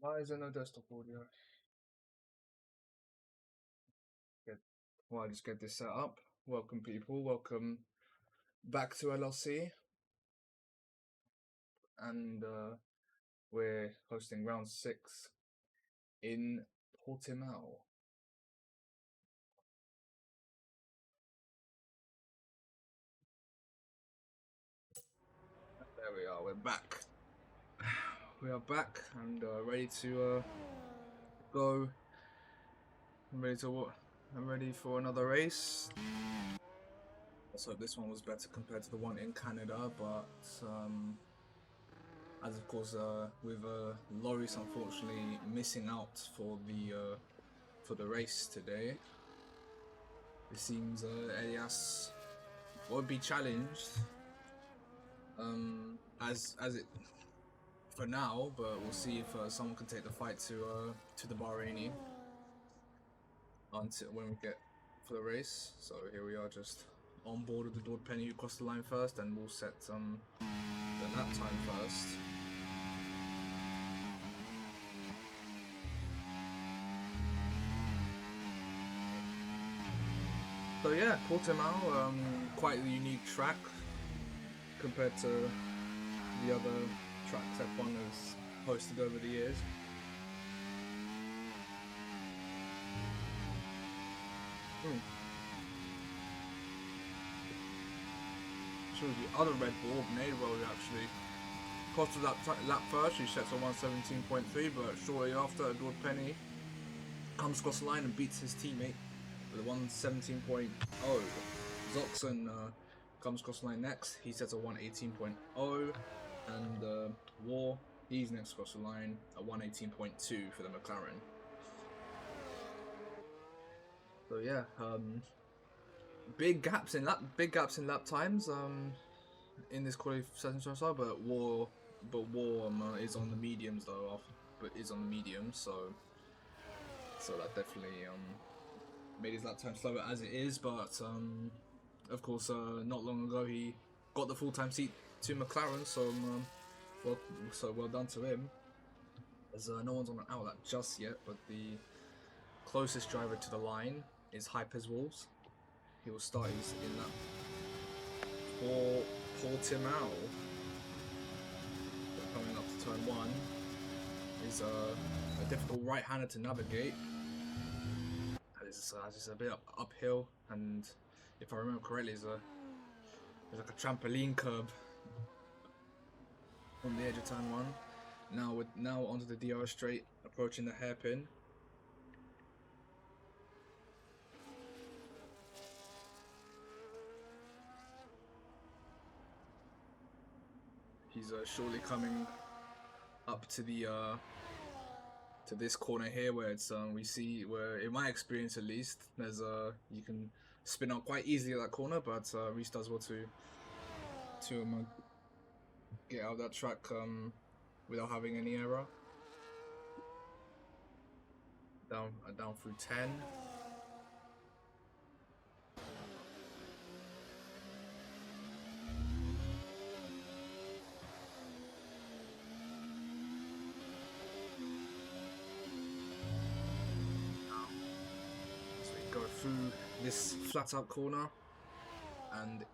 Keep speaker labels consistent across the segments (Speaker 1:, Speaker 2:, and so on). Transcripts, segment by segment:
Speaker 1: Why is there no desktop audio? Good. Well, I just get this set up. Welcome, people. Welcome back to LRC, and we're hosting round 6 in Portimao. There we are. We're back. We are back and ready to go. I'm ready to what? I'm ready for another race. Let's hope this one was better compared to the one in Canada, but as of course with Loris unfortunately missing out for the race today, it seems Elias won't be challenged as it for now, but we'll see if someone can take the fight to the Bahraini until when we get for the race. So here we are, just on board with the Lord Penny who crossed the line first, and we'll set the lap time first. So yeah, Portimao, quite a unique track compared to the other tracks F1 has hosted over the years. So the other Red Bull, Nadewell, actually crossed the lap first. She sets a 117.3, but shortly after, Lord Penny comes across the line and beats his teammate with a 117.0. Zoxon comes across the line next. He sets a 118.0, and War, he's next across the line at 118.2 for the McLaren. So yeah, big gaps in lap times in this qualifying so far, but War is on the mediums though, so that definitely made his lap time slower as it is, but of course not long ago he got the full-time seat to McLaren, so well done to him, as no one's on an outlet just yet, but the closest driver to the line is Hyper's Wolves. He will start in that for Portimao. Coming up to turn 1 is a difficult right-hander to navigate. It's just a bit uphill, and if I remember correctly, there's like a trampoline curb on the edge of turn 1. Now onto the DRS straight, approaching the hairpin. He's surely coming up to the to this corner here, where it's we see, where in my experience at least, there's you can spin out quite easily at that corner, but Reese does well to get out of that track without having any error. Down through 10. Go through this flat out corner and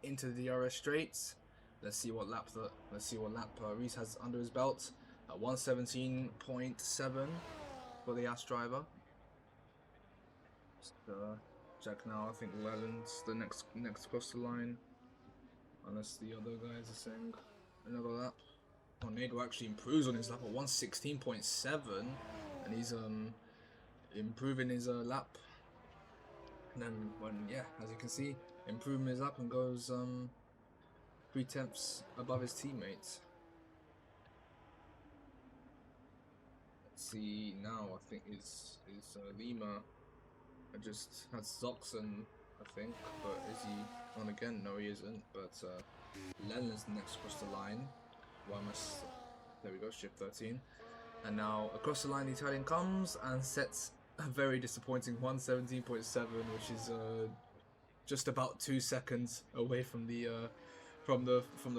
Speaker 1: into the DRS straights. Let's see what lap Reese has under his belt at 117.7 for the Ass driver. Check now. I think Leland's the next across the line, unless the other guys are saying another lap. Tornado actually improves on his lap at 116.7, and he's improving his lap. And then as you can see, improving his lap and goes 3/10 above his teammates. Let's see now. I think is Lima. I just had Zoxon, I think, but is he on again? No, he isn't. But Len's next across the line. There we go, shift 13. And now across the line, the Italian comes and sets a very disappointing 117.7, which is just about 2 seconds away from the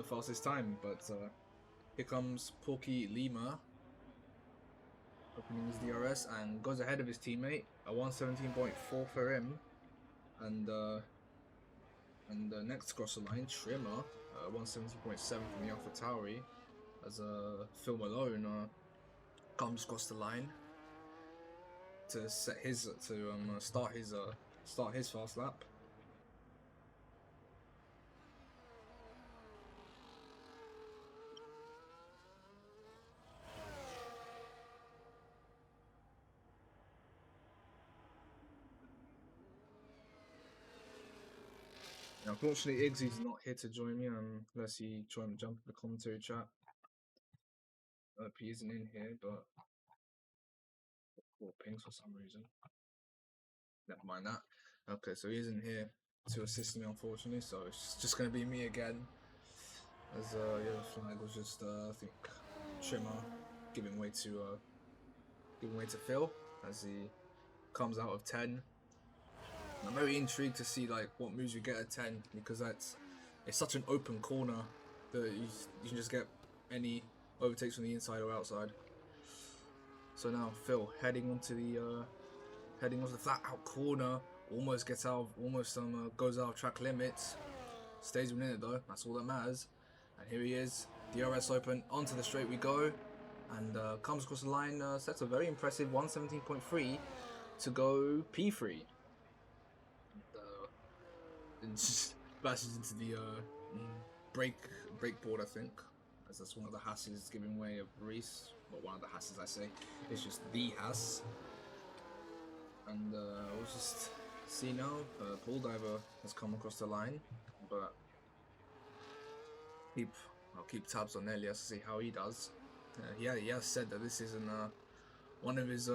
Speaker 1: fastest time. But here comes Porky Lima. opening his DRS and goes ahead of his teammate. A 117.4 for him, and the next cross the line, Trimmer, 117.7 from the AlphaTauri, as Phil Malone comes across the line to set his start his fast lap. Now, unfortunately, Iggsy's not here to join me unless he tries to jump in the commentary chat. He isn't in here, but pings for some reason. Never mind that. Okay, so he isn't here to assist me, unfortunately. So it's just gonna be me again. As yellow flag was just I think Trimmer giving way to Phil as he comes out of 10. I'm very intrigued to see like what moves you get at 10 because it's such an open corner that you can just get any overtakes from the inside or outside. So now Phil heading onto the flat out corner, almost goes out of track limits, stays within it though. That's all that matters. And here he is, DRS open, onto the straight we go, and comes across the line, sets a very impressive 117.3 to go P3. And just bashes into the brake board, I think, as that's one of the Hasses giving way of Reese. Well, one of the Hasses, I say. It's just the Hass. And we'll just see now. Paul Diver has come across the line, but I'll keep tabs on Elias to see how he does. He has said that this isn't one of his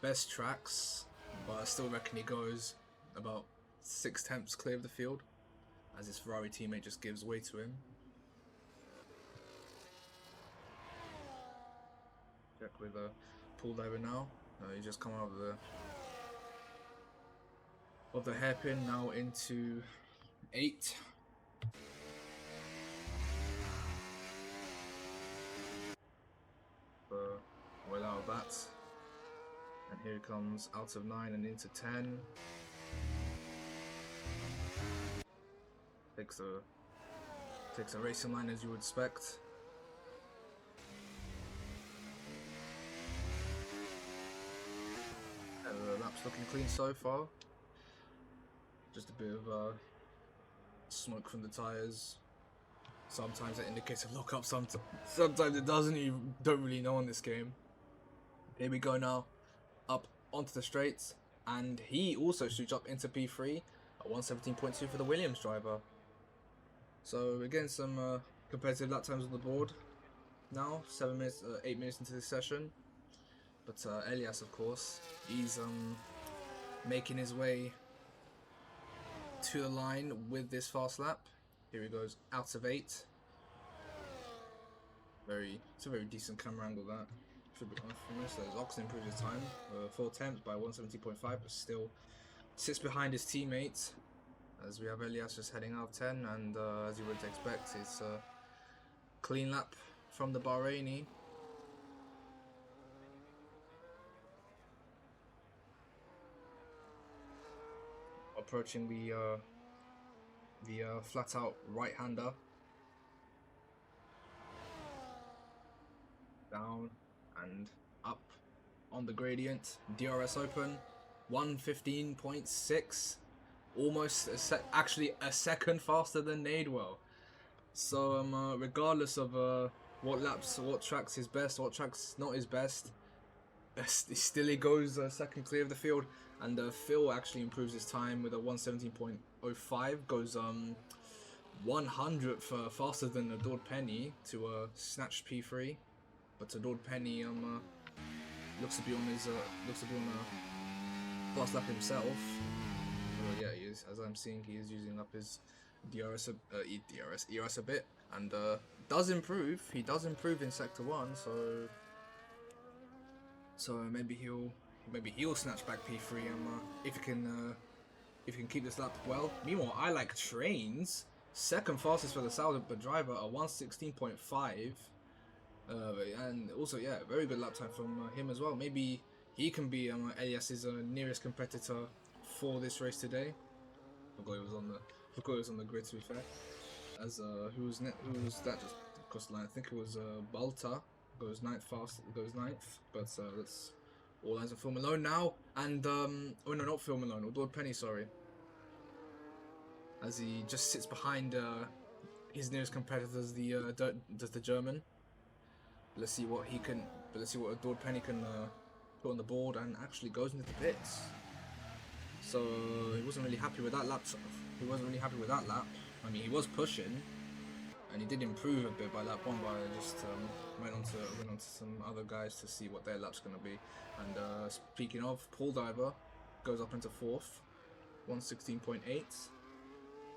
Speaker 1: best tracks, but I still reckon he goes about 6 tenths clear of the field, as his Ferrari teammate just gives way to him. Check with Paul Diver now. He just come out of the hairpin now into 8. Well out of that, and here he comes out of 9 and into 10. Takes a racing line as you would expect. The lap's looking clean so far. Just a bit of smoke from the tyres. Sometimes it indicates a lockup, sometimes it doesn't. You don't really know in this game. Here we go now, up onto the straights, and he also shoots up into P3 at 117.2 for the Williams driver. So again, some competitive lap times on the board now. 8 minutes into this session. But Elias, of course, he's making his way to the line with this fast lap. Here he goes, out of 8. It's a very decent camera angle that. Should be honest, so Oxen improved his time. 4 tenths by 170.5, but still sits behind his teammates. As we have Elias just heading out of 10, and as you would expect, it's a clean lap from the Bahraini. Approaching the flat out right-hander. Down and up on the gradient. DRS open, 115.6. Almost actually a second faster than Nadewell. So regardless of what tracks his best, what tracks not his best, still he goes second clear of the field. And Phil actually improves his time with a 117.05, goes 100th faster than Adord Penny to snatch P3. But Adord Penny looks to be on a fast lap himself. Yeah, he is. As I'm seeing, he is using up his ERS a bit, and does improve. He does improve in Sector 1, so maybe he'll snatch back P3 if he can keep this lap well. Meanwhile, I like Trains, second fastest for the Sauber driver at 116.5. And also, yeah, very good lap time from him as well. Maybe he can be Elias's nearest competitor for this race today. Forgot he was on the forgot he was on the grid. To be fair, as who was that just across the line? I think it was Balta goes ninth fast goes ninth, but that's all eyes on Phil Malone now. And oh no, not Phil Malone, or Lord Penny, sorry, as he just sits behind his nearest competitors, the German. Let's see what he can. Let's see what Lord Penny can put on the board, and actually goes into the pits. So he wasn't really happy with that lap. He wasn't really happy with that lap. I mean, he was pushing, and he did improve a bit by lap one. But I just went on to some other guys to see what their lap's gonna be. And speaking of, Paul Diver goes up into fourth, 116.8,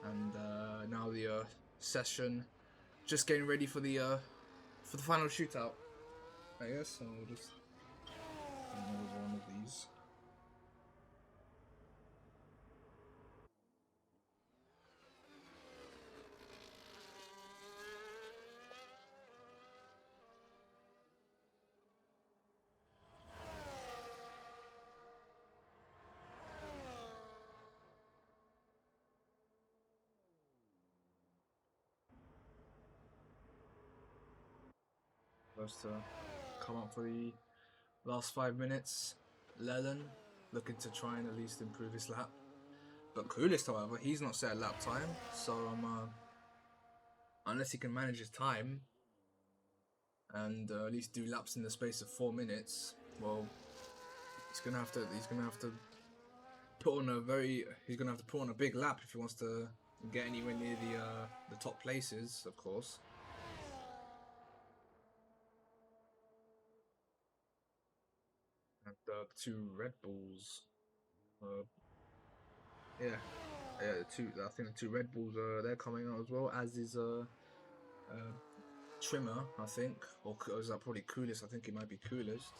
Speaker 1: and now the session just getting ready for the final shootout. I guess so. We'll just over one of these. First to come up for the last 5 minutes. Leland looking to try and at least improve his lap. But Coolest, however, he's not set a lap time, so unless he can manage his time and at least do laps in the space of 4 minutes, well, he's gonna have to put on a big lap if he wants to get anywhere near the top places, of course. And the two Red Bulls, yeah, the two. I think the two Red Bulls they're coming out as well, as is Trimmer, I think, or is that probably Coolest? I think it might be Coolest.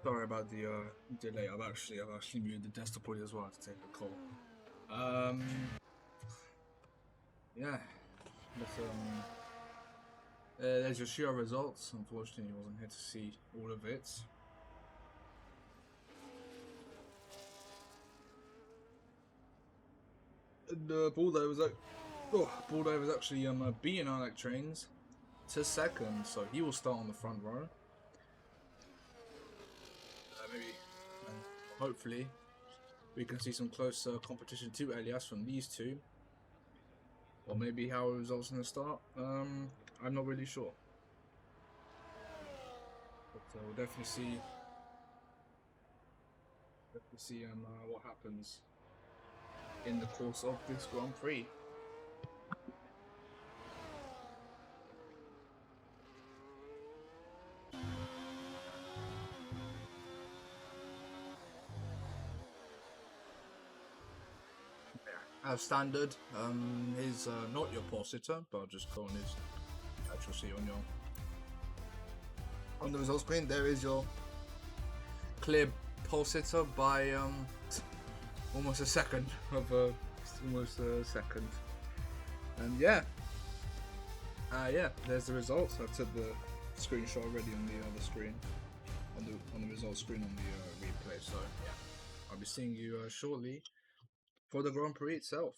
Speaker 1: Sorry about the delay. I've actually muted the desktop audio as well to take a call. Yeah, but there's your sheer results. Unfortunately, I wasn't here to see all of it. And Baldo was actually beating our like trains to second, so he will start on the front row. Maybe, and hopefully, we can see some close competition to Elias from these two, or maybe how it results in the start. I'm not really sure, but we'll definitely see. What happens in the course of this Grand Prix. As standard, is not your pole sitter, but I'll just go on his actual see on the result screen. There is your clear pole sitter by almost a second and yeah, there's the results. I took the screenshot already on the other screen, on the result screen on the replay. So yeah, I'll be seeing you shortly for the Grand Prix itself.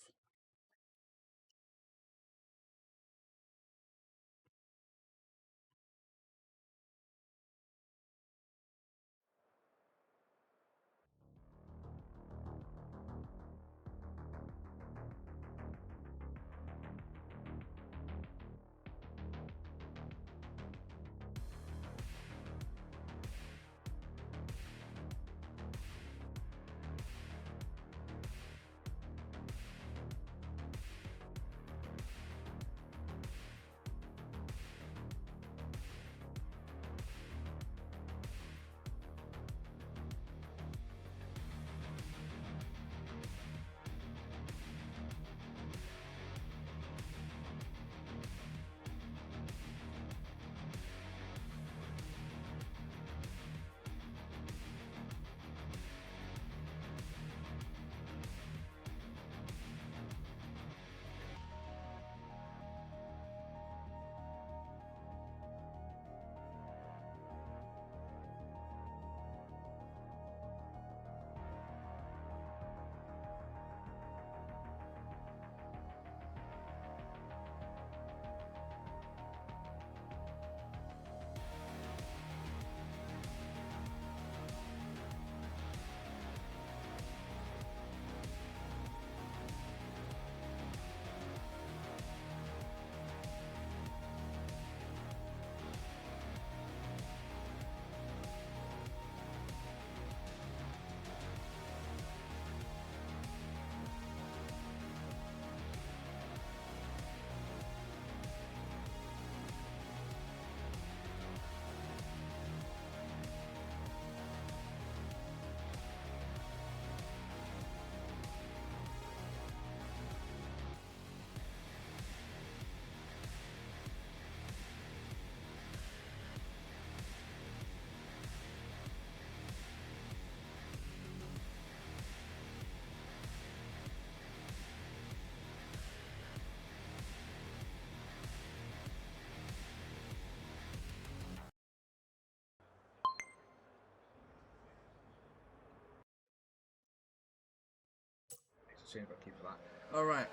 Speaker 1: See if I keep that. All right.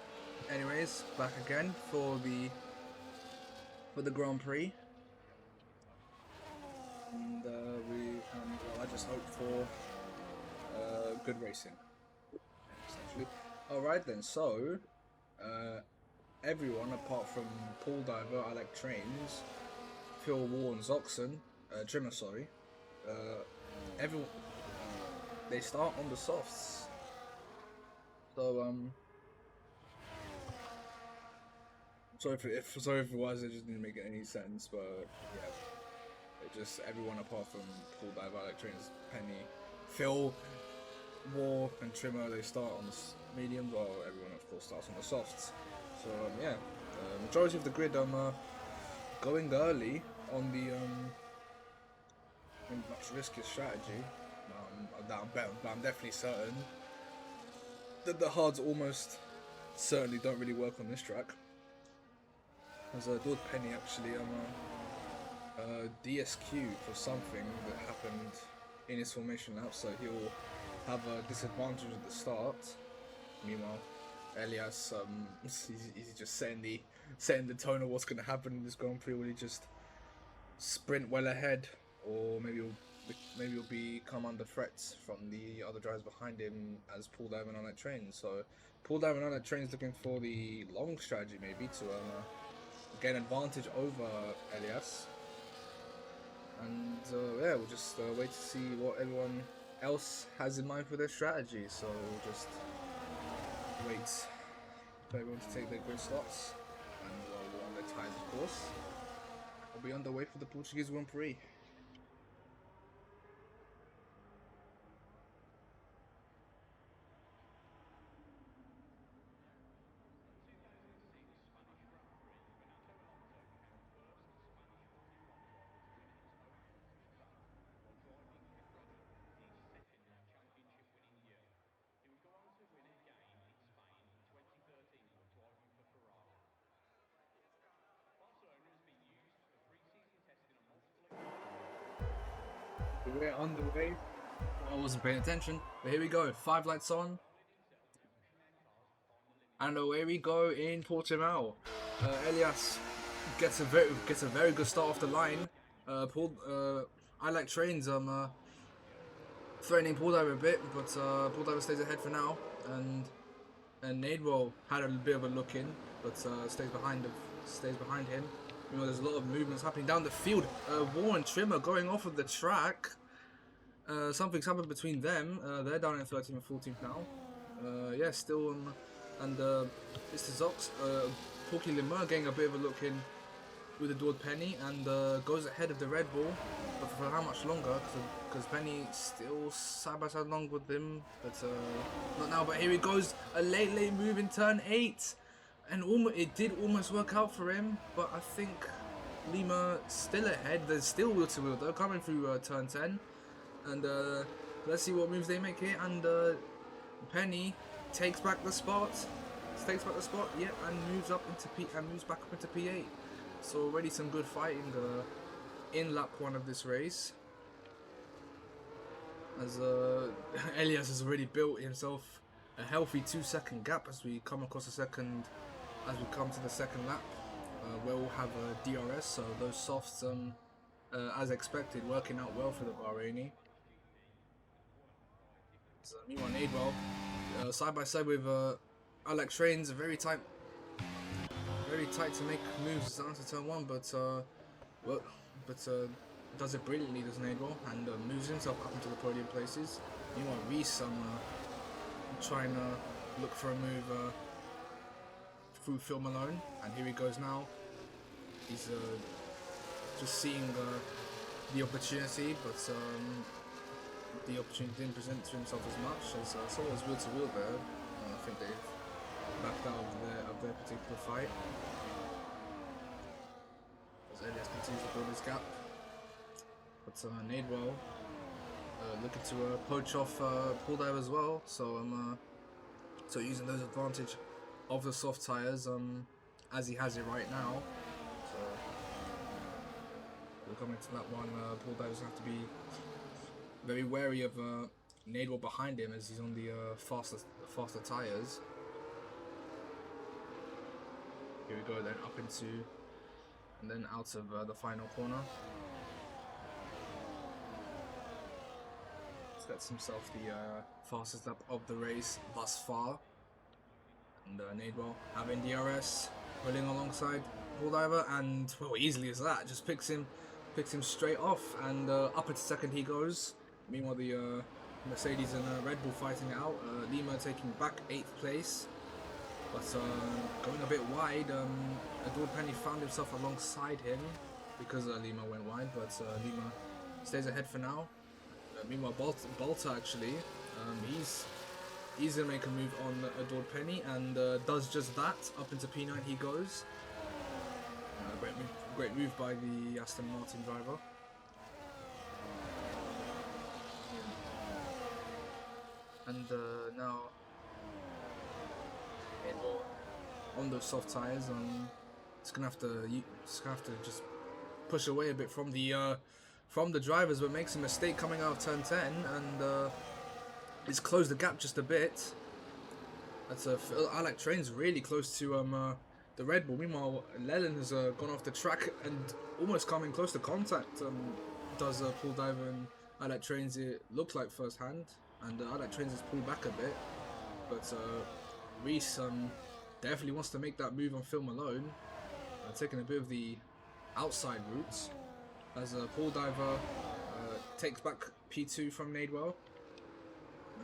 Speaker 1: Anyways, back again for the Grand Prix, and I just hope for good racing, essentially. All right then. So, everyone apart from Paul Diver, I Like Trains, Phil Wall, and Zoxon, Trimmer, sorry, everyone they start on the softs. So sorry if it was, it just didn't make any sense, but yeah, it just everyone apart from Paul Diver, I Like Trains, Penny, Phil, War, and Trimmer, they start on the mediums, while everyone of course starts on the softs. So yeah, majority of the grid going early on much riskier strategy. But I'm definitely certain that the hards almost certainly don't really work on this track. As Lord Penny actually DSQ for something that happened in his formation lap, so he'll have a disadvantage at the start. Meanwhile, Elias he's just setting the tone of what's going to happen in this Grand Prix. Will he just sprint well ahead, or maybe he'll become under threats from the other drivers behind him as Paul Diamond on that train. So Paul Diamond on that train is looking for the long strategy maybe to gain advantage over Elias. And yeah, we'll just wait to see what everyone else has in mind for their strategy. So we'll just wait for everyone to take their grid slots, and we're on their tyres, of course. We'll be underway for the Portuguese Grand Prix. We're underway. I wasn't paying attention, but here we go. 5 lights on. And away we go in Portimao. Elias gets a very good start off the line. I like trains. Threatening Paul Diver a bit, but Paul Diver stays ahead for now. And Nadewell had a bit of a look in, but stays behind him. You know, there's a lot of movements happening down the field. Warren Trimmer going off of the track. Something's happened between them. They're down in 13th and 14th now. Yeah, still and Mr. Zox, Porky Lemur getting a bit of a look in with the Dord Penny, and goes ahead of the Red Bull. But for how much longer? Because Penny still side by side along with him, but not now. But here he goes, a late move in turn 8, and it did almost work out for him. But I think Lima still ahead. There's still wheel to wheel though, coming through turn 10. And let's see what moves they make here. And Penny takes back the spot. Yeah, and moves back up into P8. So already some good fighting in lap 1 of this race. As Elias has already built himself a healthy 2-second gap as we come to the second lap. Where we'll have a DRS, so those softs as expected, working out well for the Bahraini. So meanwhile, Nadewell side by side with Alex Trains, very tight to make moves down to turn 1, but does it brilliantly, does Nadewell, and moves himself up into the podium places. Meanwhile, Reese trying to look for a move through Phil Malone, and here he goes now. He's just seeing the opportunity, but the opportunity didn't present to himself as much as someone was wheel to wheel there. I think they've backed out of their particular fight. As Elias continues to build his gap, but Nadewell looking to poach off Paul Dive as well. So so using those advantage of the soft tires as he has it right now. So we'll come into that one. Paul Dive's gonna have to be very wary of Nadewell behind him as he's on the faster tires. Here we go, then up into and then out of the final corner. Sets himself the fastest lap of the race thus far. And Nadewell having DRS, pulling alongside Paul Diver, and well, easily as that, just picks him straight off, and up into second he goes. Meanwhile, the Mercedes and Red Bull fighting it out. Lima taking back 8th place, but going a bit wide. Edward Penny found himself alongside him because Lima went wide, but Lima stays ahead for now. Meanwhile, Balta actually, he's gonna make a move on Adord Penny, and does just that. Up into P9 he goes. Great move by the Aston Martin driver. And now on those soft tires, it's gonna have to just push away a bit from the drivers, but makes a mistake coming out of turn 10, and it's closed the gap just a bit. I like trains really close to the Red Bull. Meanwhile, Leland has gone off the track and almost coming close to contact. Does Paul Diver, and I like trains it looked like first hand, and I like trains has pulled back a bit, but Reese definitely wants to make that move on Phil Malone, taking a bit of the outside routes as Paul Diver takes back P2 from Nadewell,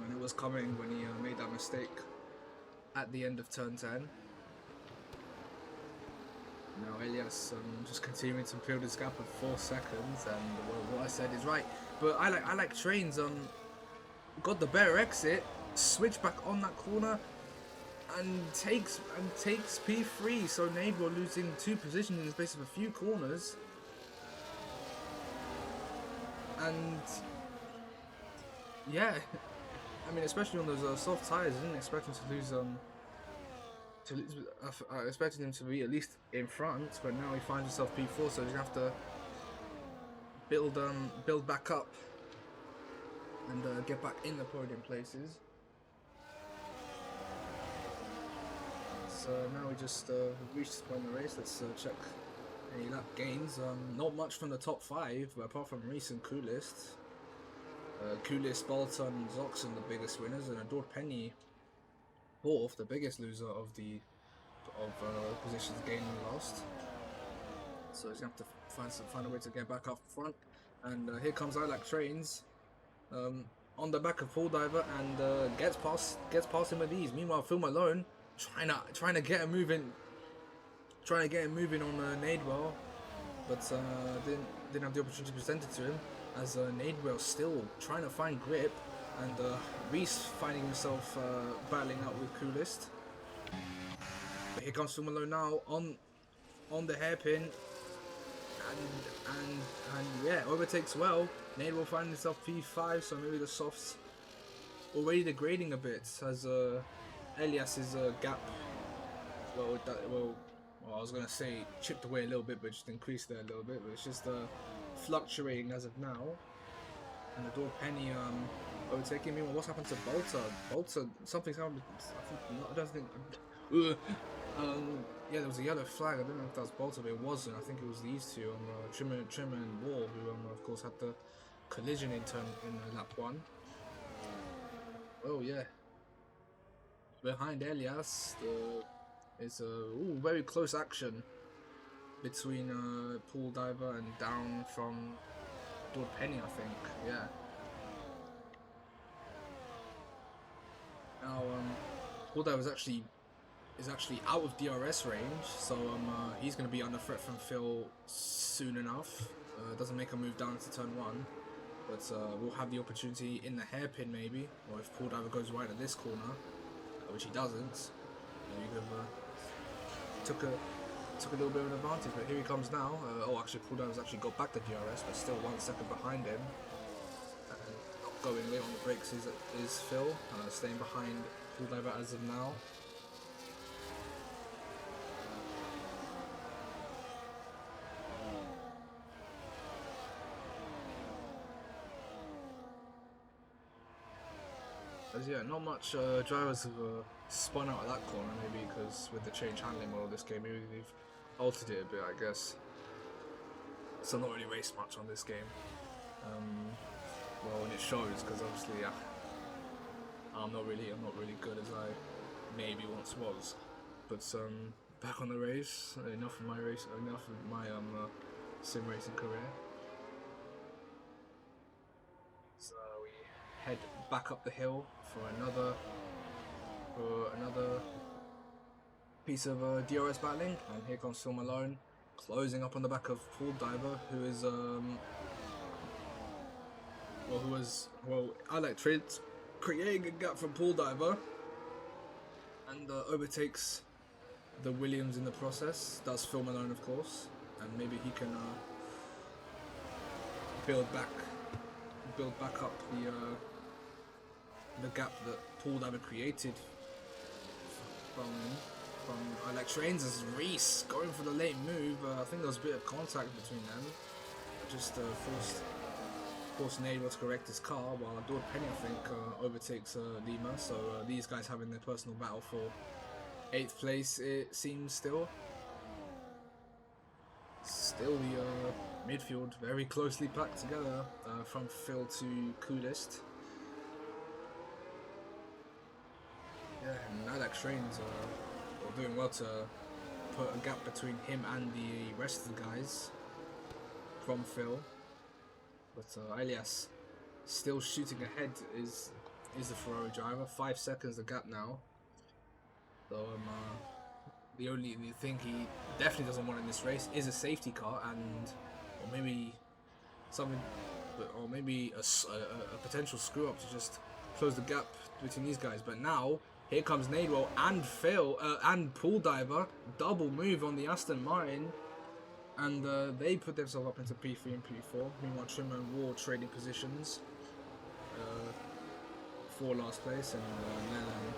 Speaker 1: and it was coming when he made that mistake at the end of turn 10. Now Elias just continuing to build his gap of 4 seconds, and what I said is right. But I like trains. Got the better exit, switch back on that corner, and takes P3. So Nadewell losing 2 positions in the space of a few corners, and yeah, I mean, especially on those soft tires, I didn't expect him to lose. I expected him to be at least in front, but now he finds himself P4, so he's gonna have to build back up and get back in the podium places. So now we just reached this point in the race. Let's check any lap gains. Not much from the top 5, but apart from Reese and Coolest. Coolest, Bolton, Zoxon the biggest winners, and Adore Penny 4th, the biggest loser of positions gained and lost. So he's gonna have to find a way to get back up front. And here comes I Like Trains on the back of Paul Diver, and gets past him with ease. Meanwhile, Phil Malone trying to get him moving, on Nadewell, but didn't have the opportunity presented to him, as Nadewell still trying to find grip, and Reese finding himself battling out with Coolest. But here comes Phil Malone now on the hairpin, and yeah, overtakes well. Nadewell finding himself P5, so maybe the softs already degrading a bit, as Elias's gap, I was gonna say chipped away a little bit, but just increased there a little bit. But it's just fluctuating as of now. And Adore Penny overtaking me. What's happened to Bolter? Something's happened. I don't think. Yeah, there was a yellow flag. I don't know if that was Bolter, but it wasn't. I think it was these two, Trimmer and Wall, who of course had the collision in lap 1. Oh yeah. Behind Elias, it's a very close action between Paul Diver and down from Adore Penny, I think. Yeah. Now Paul Diver is actually out of DRS range, so he's going to be under threat from Phil soon enough. Doesn't make a move down to turn 1, but we'll have the opportunity in the hairpin maybe, or if Paul Diver goes right at this corner, which he doesn't. You could have took a little bit of an advantage, but here he comes now. Actually, Paul Diver's actually got back the DRS, but still 1 second behind him. Not going late on the brakes is Phil, staying behind Paul Diver as of now. As yeah, not much drivers have spun out of that corner, maybe because with the change handling model this game, maybe they've altered it a bit, I guess. So not really raced much on this game. Well, and it shows, because obviously I'm not really good as I maybe once was. But back on the race. Enough of my sim racing career. So we head back up the hill for another piece of DRS battling, and here comes Phil Malone closing up on the back of Paul Diver, who is I like Trent creating a gap from Paul Diver, and overtakes the Williams in the process. That's Phil Malone, of course, and maybe he can build back up the gap that Paul Diver created from I Like Trains as Reese going for the late move. I think there was a bit of contact between them. Just forced Nadewell to correct his car, while Adore Penny, I think, overtakes Lima. So these guys having their personal battle for 8th place, it seems still. Still the midfield very closely packed together from Phil to Coolest. Yeah, and I Like Trains are doing well to put a gap between him and the rest of the guys from Phil. But Elias still shooting ahead is the Ferrari driver. 5 seconds the gap now. So the only thing he definitely doesn't want in this race is a safety car, or maybe something, or maybe a potential screw up to just close the gap between these guys. But now here comes Nadewell and Phil and Pool Diver, double move on the Aston Martin, and they put themselves up into P3 and P4. Meanwhile, Trimmer and War trading positions for last place, and Lennon,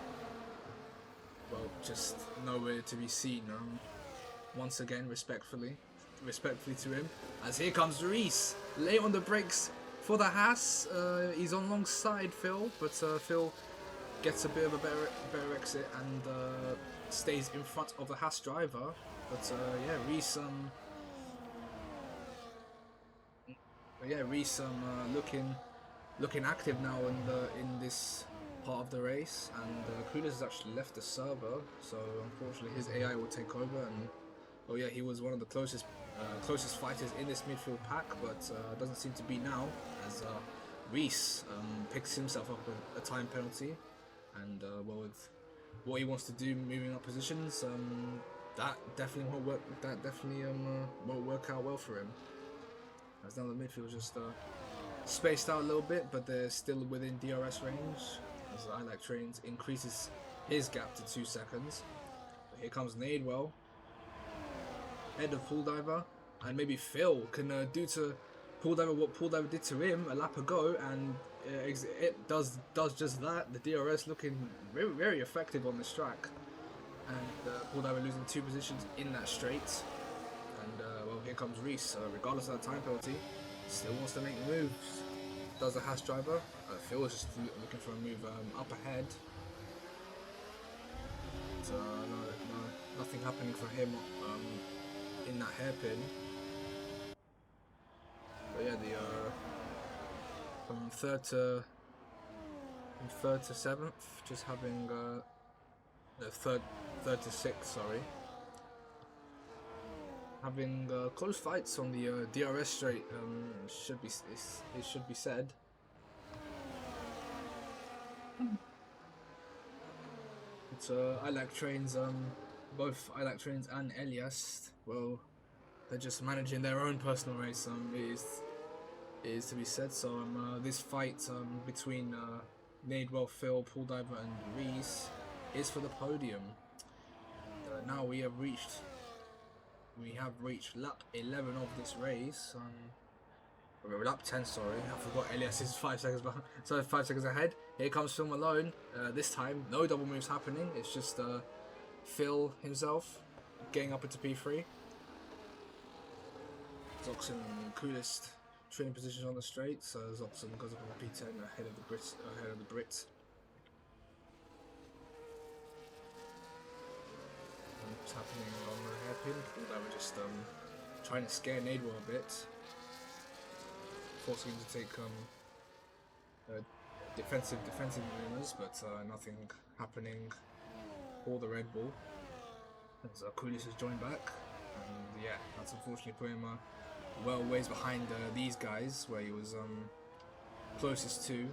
Speaker 1: well, just nowhere to be seen. Once again, respectfully to him, as here comes Reese, late on the brakes for the Haas. He's on alongside Phil, but Phil gets a bit of a better exit and stays in front of the Haas driver. But yeah, Reese looking active now in this part of the race, and Kulis has actually left the server, so unfortunately his AI will take over. And oh yeah, he was one of the closest fighters in this midfield pack, but doesn't seem to be now, as Reese picks himself up a time penalty, and well, with what he wants to do moving up positions, that definitely won't work. That definitely won't work out well for him, as now the midfield just spaced out a little bit, but they're still within DRS range, as I Like Trains increases his gap to 2 seconds. But here comes Nadewell, head of Pool Diver, and maybe Phil can do to Pool Diver what Pool Diver did to him a lap ago, and it does just that. The DRS looking very, very effective on this track, and Pool Diver losing 2 positions in that straight. And well, here comes Reese, regardless of that time penalty, still wants to make moves. Does the Haas driver. Phil is just looking for a move up ahead. But, nothing happening for him in that hairpin. But yeah, from third to 7th, just having third to 6th, sorry. Having close fights on the DRS straight, it should be said. But I Like Trains, both I Like Trains and Elias, well, they're just managing their own personal race. It is to be said. So this fight between Nadewell, Phil, Pool Diver, and Reese is for the podium. Now we have reached lap 11 of this race. Lap 10, sorry. I forgot Elias is 5 seconds behind. So 5 seconds ahead. Here comes Phil Malone. This time, no double moves happening. It's just Phil himself getting up into P3. Zoxon and Coolest training positions on the straight. So Zoxon goes up on P10 ahead of the Brit. What's happening on the hairpin? They were just trying to scare Nadewell a bit, forcing him to take defensive maneuvers, but nothing happening for the Red Bull. As Kulis has joined back, and yeah, that's unfortunately put him well ways behind these guys, where he was closest to.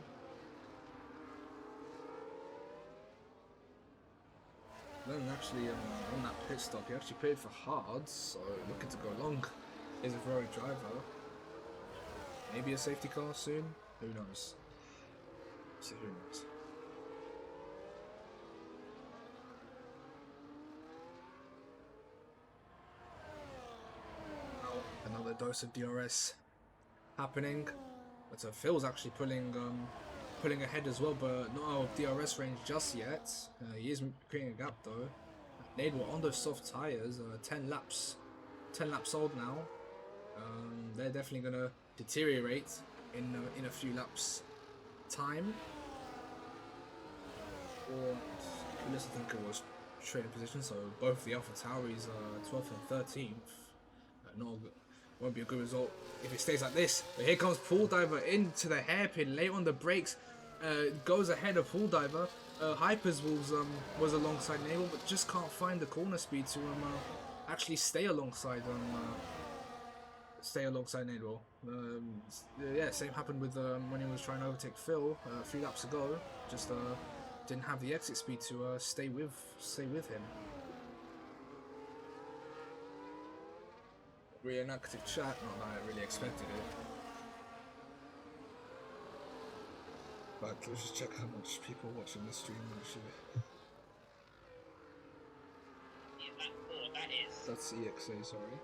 Speaker 1: Then actually on that pit stop, he actually paid for hards, so looking to go long is a Ferrari driver. Maybe a safety car soon? Who knows? So who knows? Now, another dose of DRS happening. But Phil's actually pulling pulling ahead as well, but not out of DRS range just yet. He is creating a gap though. Nadewell on those soft tires, 10 laps old now. They're definitely gonna deteriorate in a few laps time. Or I think it was trading position, so both the Alpha Tauris are 12th and 13th. Won't be a good result if it stays like this. But here comes Pool Diver into the hairpin, late on the brakes, goes ahead of Pool Diver. Hypers was alongside Naval, but just can't find the corner speed to actually stay alongside Naval. Yeah, same happened with when he was trying to overtake Phil a few laps ago. Just didn't have the exit speed to stay with him. Really an active chat, not that I really expected it. But let's just check how much people watching the stream actually. That's EXA, sorry.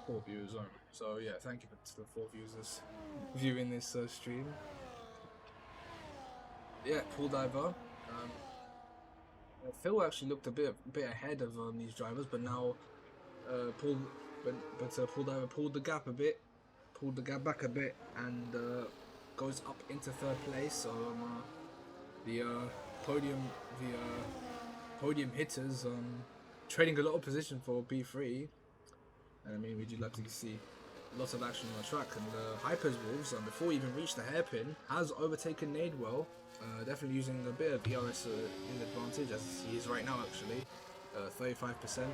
Speaker 1: 4 viewers only. So yeah, thank you to the 4 users viewing this stream. Yeah, Pool Diver. Phil actually looked a bit ahead of these drivers, but now Pool Diver pulled the gap back a bit, and goes up into 3rd place. So the podium hitters trading a lot of position for P3. And I mean, we do like to see lots of action on the track. And Hypers Wolves, before he even reached the hairpin, has overtaken Nadewell. Definitely using a bit of DRS in advantage, as he is right now actually. 35%.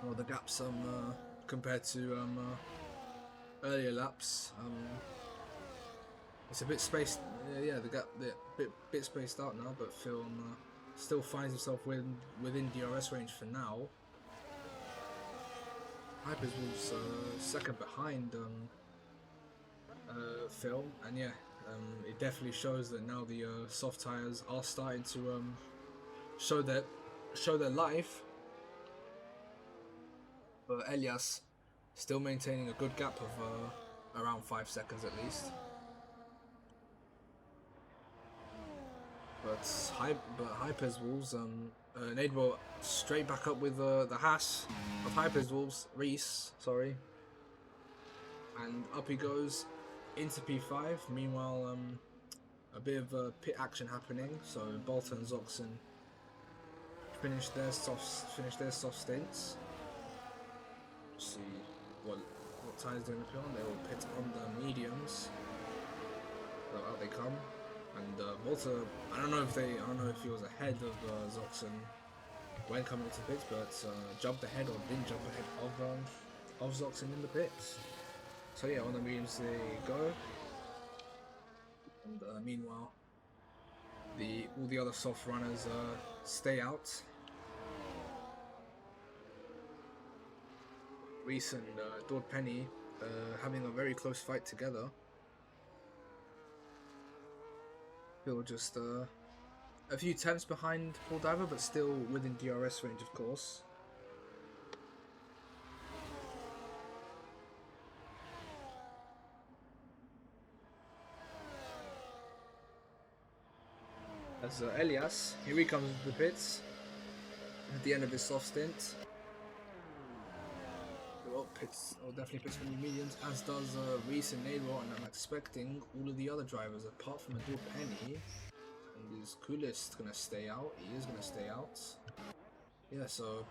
Speaker 1: Well, the gaps compared to earlier laps. It's a bit spaced. Yeah, the gap bit spaced out now, but Phil still finds himself within DRS range for now. Hypers was second behind Phil, and yeah, it definitely shows that now the soft tires are starting to show their life. But Elias still maintaining a good gap of around 5 seconds at least. But Hypers Wolves, Nadewell straight back up with the Haas of Hypers Wolves, Reese, sorry. And up he goes into P5. Meanwhile, a bit of pit action happening. So Bolton and Zoxon finished their soft stints. Let's see what tires they're gonna put on. They will pit on the mediums. So out they come. And Walter, I don't know if he was ahead of Zoxon when coming into the pits, but jumped ahead or didn't jump ahead of Zoxon in the pits. So yeah, on the mediums they go. And meanwhile, all the other soft runners stay out. Reese and Dord Penny having a very close fight together. Phil just a few tenths behind Pool Diver, but still within DRS range, of course. As Elias, here he comes with the pits at the end of his soft stint. Definitely pits from the mediums, as does Reese and Nadewell, and I'm expecting all of the other drivers, apart from Adul Penny. And is Coolest gonna stay out? He is gonna stay out. Yeah, so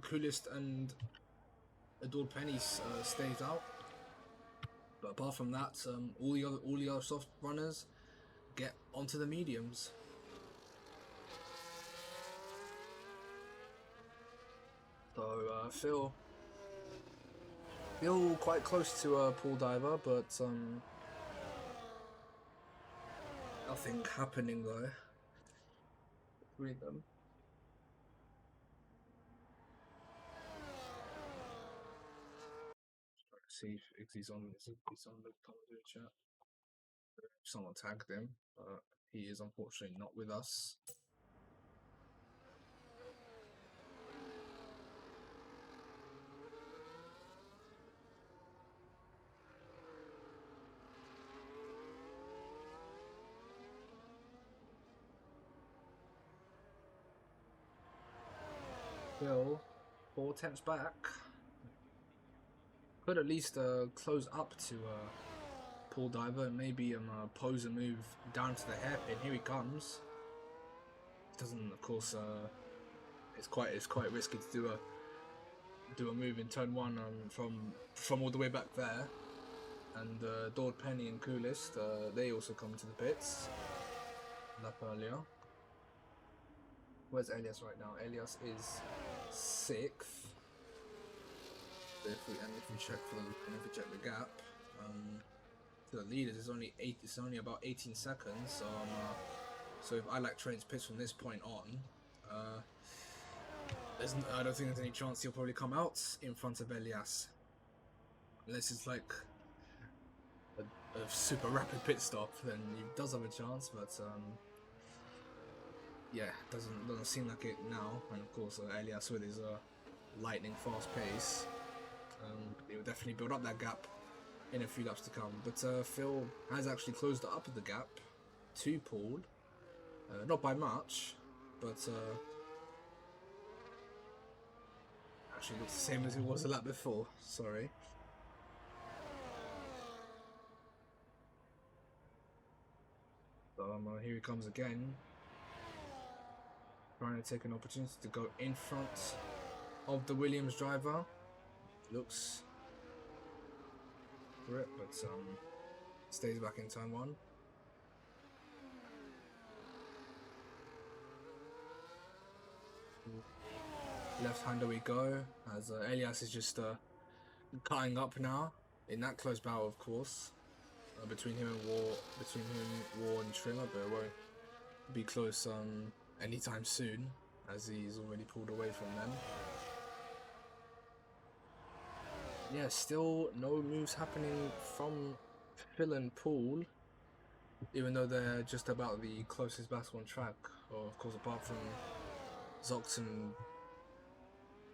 Speaker 1: Coolest and Adul Penny stays out. But apart from that, all the other soft runners get onto the mediums. So Phil quite close to Pool Diver, but nothing happening though. Read them. Trying to see if he's on the commentary chat. Someone tagged him, but he is unfortunately not with us. Phil, 4 tenths back. Could at least close up to Paul Diver and maybe pose a move down to the hairpin. Here he comes. Doesn't, of course, it's quite risky to do a move in turn 1 from all the way back there. And Dord Penny and Coolest, they also come to the pits. Lap earlier. Where's Elias right now? Elias is 6th. If we check the gap, to the leaders, it's only about 18 seconds. So if I trains pits from this point on, I don't think there's any chance he'll probably come out in front of Elias, unless it's like a super rapid pit stop. Then he does have a chance, but yeah, doesn't seem like it now. And of course, Elias with his lightning fast pace, he will definitely build up that gap in a few laps to come. But Phil has actually closed up the gap to Paul, not by much, but actually looks the same as it was a lap before. Sorry. So here he comes again, trying to take an opportunity to go in front of the Williams driver. Looks for it, but stays back in turn 1. Left-hander we go, as Elias is just cutting up now in that close battle, of course, between him and War and Trimmer, but it won't be close anytime soon, as he's already pulled away from them. Yeah, still no moves happening from Phil and Paul, even though they're just about the closest battle on track, or of course apart from Zoxon,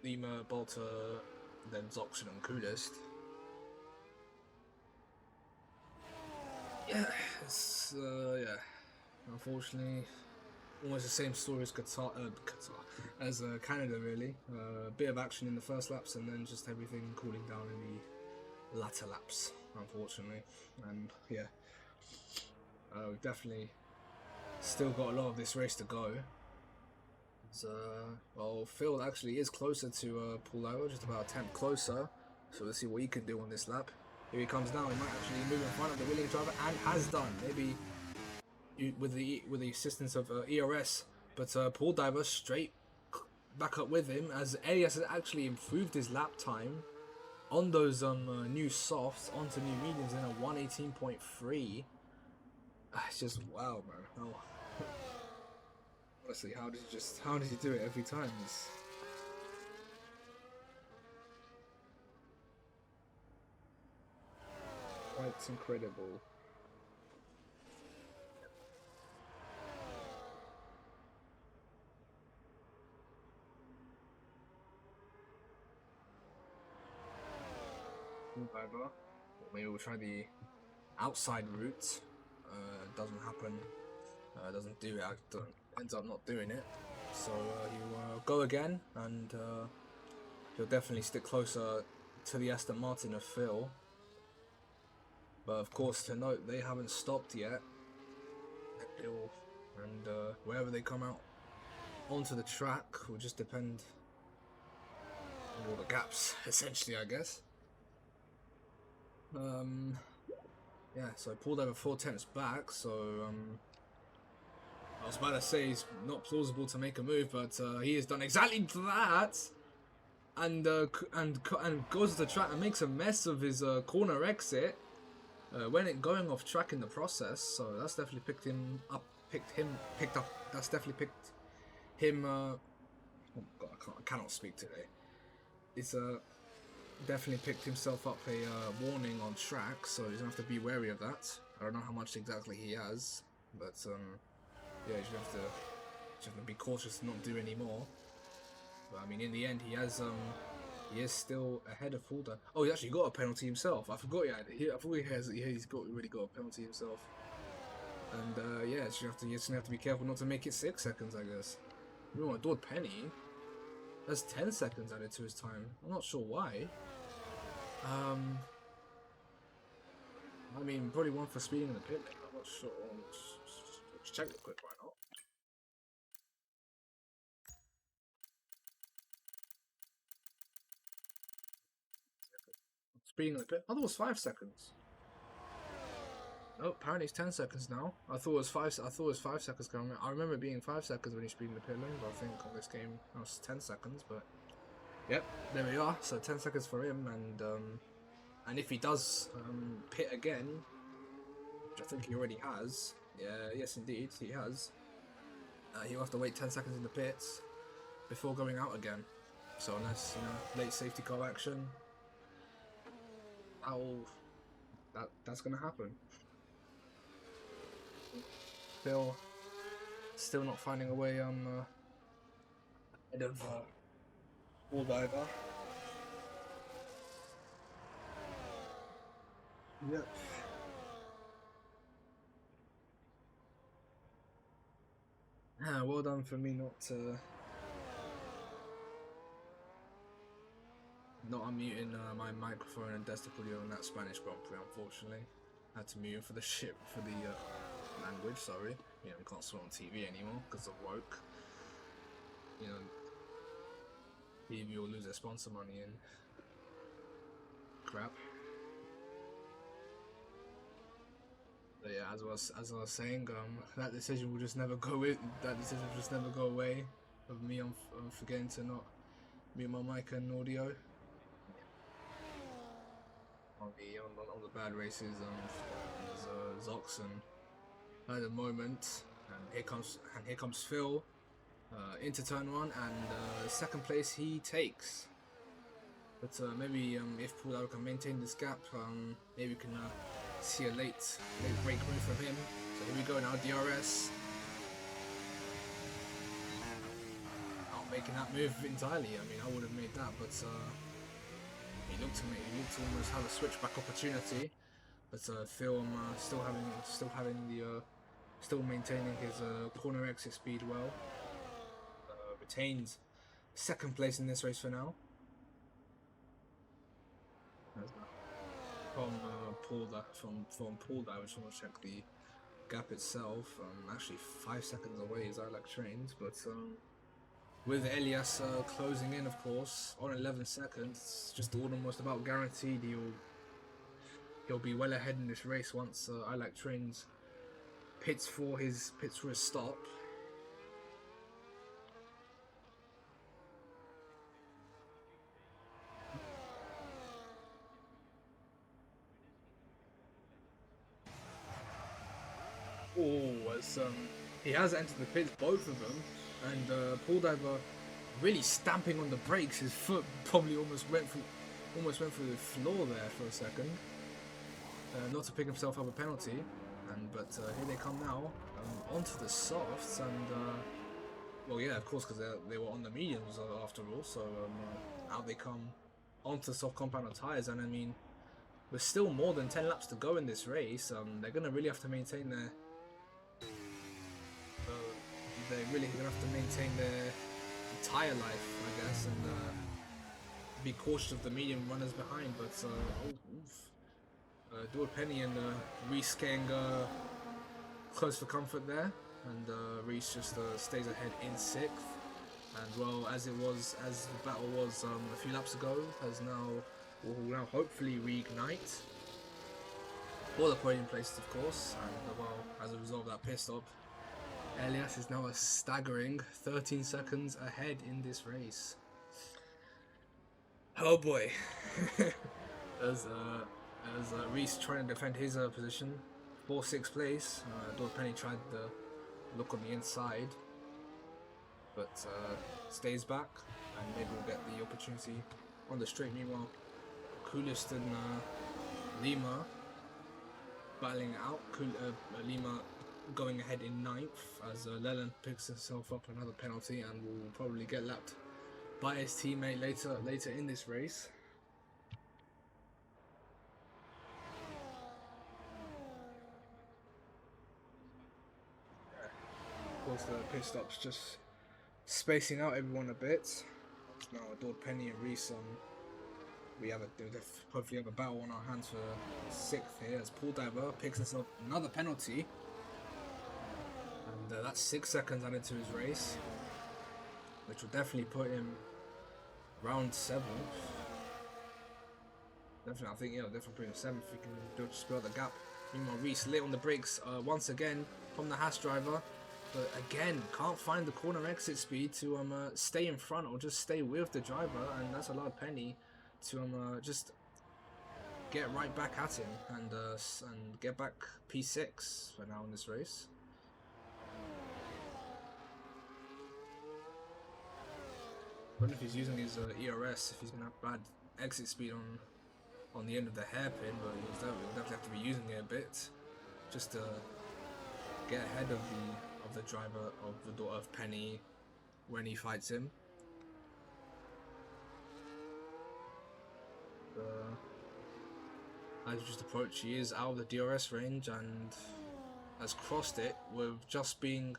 Speaker 1: Lima, Bolter, then Zoxon and Coolest. Yeah, it's yeah, unfortunately almost the same story as Canada, really. A bit of action in the first laps and then just everything cooling down in the latter laps, unfortunately. And yeah, we've definitely still got a lot of this race to go. So, well, Phil actually is closer to Paul Lower, just about a tenth closer. So let's see what he can do on this lap. Here he comes now. He might actually move in front of the Williams driver, and has done. Maybe with the assistance of ERS, but Paul Diver straight back up with him, as Elias has actually improved his lap time on those new softs onto new mediums in a 1:18.3. It's just wow, man. Oh. Honestly, how did he do it every time? It's quite incredible. Or maybe we'll try the outside route. Doesn't happen. Doesn't do it. Ends up not doing it. So he'll go again, and he'll definitely stick closer to the Aston Martin of Phil. But of course, to note, they haven't stopped yet. And wherever they come out onto the track will just depend on all the gaps, essentially, I guess. Yeah, so I pulled over 4 tenths back, so I was about to say it's not plausible to make a move, but he has done exactly that, and goes to the track and makes a mess of his corner exit when it going off track in the process. So that's definitely picked him up. That's definitely picked him. Oh God, I cannot speak today. It's definitely picked himself up a warning on track, so he's gonna have to be wary of that. I don't know how much exactly he has, but yeah, he's gonna have to be cautious to not do any more. But I mean, in the end, he is still ahead of Fulda. Oh, he actually got a penalty himself. I forgot. Yeah, I forgot he's already got a penalty himself. And yeah, you're just gonna have to be careful not to make it 6 seconds, I guess. We want Dord Penny. That's 10 seconds added to his time. I'm not sure why. I mean, probably one for speeding in the pit lane. I'm not sure. Let's check real quick, why not? Speeding in the pit. I thought it was 5 seconds. No, apparently it's 10 seconds now. I thought it was 5. I thought it was 5 seconds. I remember it being 5 seconds when you speed in the pit lane, but I think on this game it was 10 seconds. But yep, there we are. So 10 seconds for him, and if he does pit again, which I think he already has. Yeah, yes, indeed, he has. He'll have to wait 10 seconds in the pits before going out again. So unless late safety car action, that's gonna happen. Still not finding a way on ahead of Wall Diver. Yep. Well done for me not unmuting my microphone and desktop audio on that Spanish Grand Prix. Unfortunately, had to mute for the language. Sorry, we can't swear on TV anymore because of woke. TV will lose their sponsor money and crap. But yeah, as I was saying, that decision will just never go away. Of me on forgetting to not mute my mic and audio. On the bad races, there's Zoxen at the moment, and here comes Phil into turn 1, and second place he takes. But maybe if Paul can maintain this gap, maybe we can see a late break move from him. So here we go now, DRS. Not making that move entirely. I mean, I would have made that, but he looked to almost have a switchback opportunity. But Phil still maintaining his corner exit speed well. Retains second place in this race for now. From Paul, I just want to check the gap itself. Actually 5 seconds away is I Like Trains, but with Elias closing in, of course, on 11 seconds, it's just almost about guaranteed he'll be well ahead in this race once I Like Trains pits for his stop. As he has entered the pits, both of them, and Paul Diver really stamping on the brakes. His foot probably almost went through the floor there for a second, not to pick himself up a penalty. But here they come now onto the softs, and well, yeah, of course, because they were on the mediums after all. So out they come onto the soft compound tires, and I mean, there's still more than 10 laps to go in this race. They're gonna really have to maintain their tire life, I guess, and be cautious of the medium runners behind. But Penny and Reese getting close for comfort there, and Reese just stays ahead in 6th. And well, as the battle was a few laps ago, will now hopefully reignite for the podium places, of course. And well, as a result of that pit stop, Elias is now a staggering 13 seconds ahead in this race. Oh boy. as Reese trying to defend his position for 6th place. Penny tried the look on the inside, but stays back, and maybe we'll get the opportunity on the straight. Meanwhile, Coolest and Lima battling out. Lima going ahead in 9th as Leland picks himself up another penalty and will probably get lapped by his teammate later in this race. Of course, the pit stops just spacing out everyone a bit. Now, Penny and Reese, we hopefully have a battle on our hands for 6th here as Paul Diver picks us up another penalty. And that's 6 seconds added to his race, which will definitely put him round 7th. Definitely, I think, yeah, definitely put him 7th if he can build the gap. Meanwhile, Reese late on the brakes once again from the Haas driver. But again, can't find the corner exit speed to stay in front or just stay with the driver, and that's allowed Penny to just get right back at him and get back P6 for now in this race. I wonder if he's using his ERS, if he's gonna have bad exit speed on the end of the hairpin, but he'll definitely have to be using it a bit just to get ahead of the driver of the daughter of Penny when he fights him. As you just approach, he is out of the DRS range and has crossed it with just being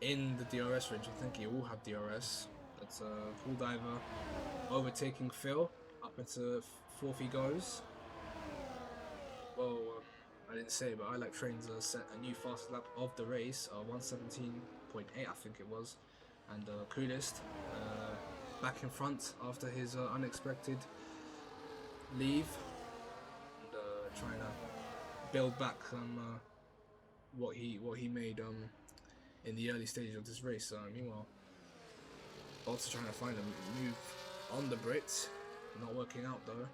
Speaker 1: in the DRS range. I think he will have DRS. That's Full Diver overtaking Phil. Up into 4th he goes. Well, I didn't say, but I Like Trains set a new fastest lap of the race, 117.8 I think it was. And Coolest back in front after his unexpected leave. And trying to build back what he made in the early stages of this race. Meanwhile, also trying to find a move on the Brits, not working out though.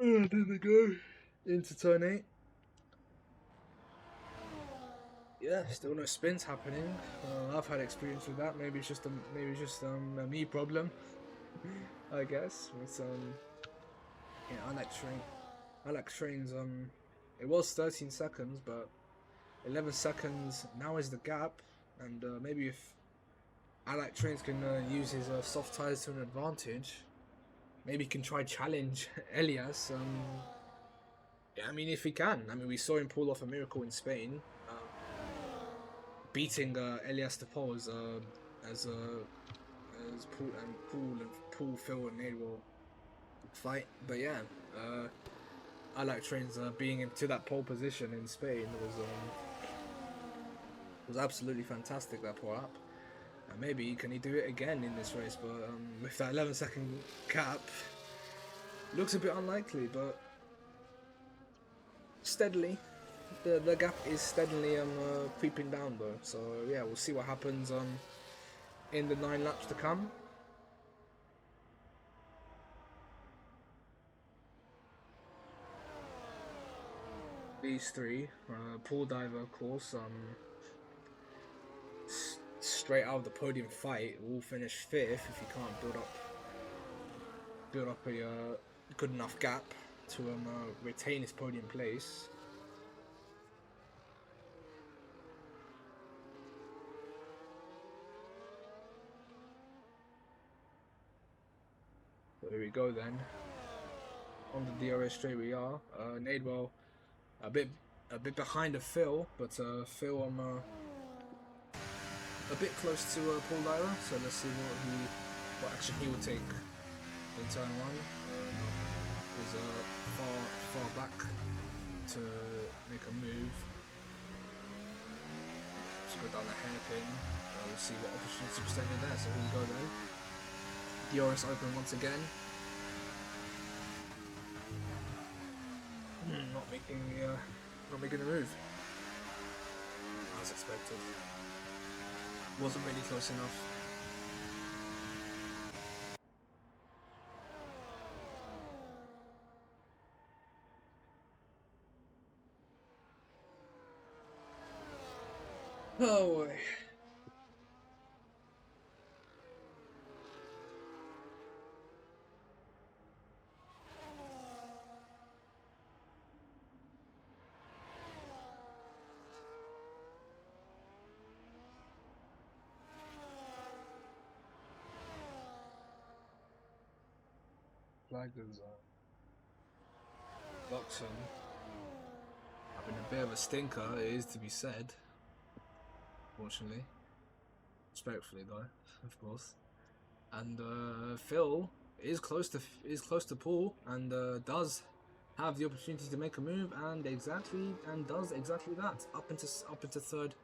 Speaker 1: There we go into turn 8. Yeah, still no spins happening. I've had experience with that. Maybe it's just a me problem, I guess. But yeah, I like trains. It was 13 seconds, but 11 seconds now is the gap, and maybe if I Like Trains can use his soft tires to an advantage, maybe he can try challenge Elias. Yeah, I mean, if he can. I mean, we saw him pull off a miracle in Spain, beating Elias de Paul as Paul, Phil, and Nate will fight. But yeah, I Like Trains being into that pole position in Spain was absolutely fantastic. That pole up. Maybe can he do it again in this race? But with that 11-second gap, looks a bit unlikely. But steadily, the gap is steadily creeping down though. So yeah, we'll see what happens in the 9 laps to come. These 3, Paul Diver, of course, straight out of the podium fight, will finish 5th if he can't build up a good enough gap to retain his podium place. So here we go then. On the DRS straight we are. Nadewell a bit behind of Phil, but Phil a bit close to Paul Diver. So let's see what action he will take in turn 1. He's far back to make a move. Just go down the hairpin. We'll see what opportunities presented there. So here we go then. DRS open once again. Not making a move. As expected. Wasn't really close enough. Oh boy. Flag is Luxon. Having a bit of a stinker, it is to be said. Fortunately, respectfully though, of course. And Phil is close to Paul, and does have the opportunity to make a move, and does exactly that. Up into third.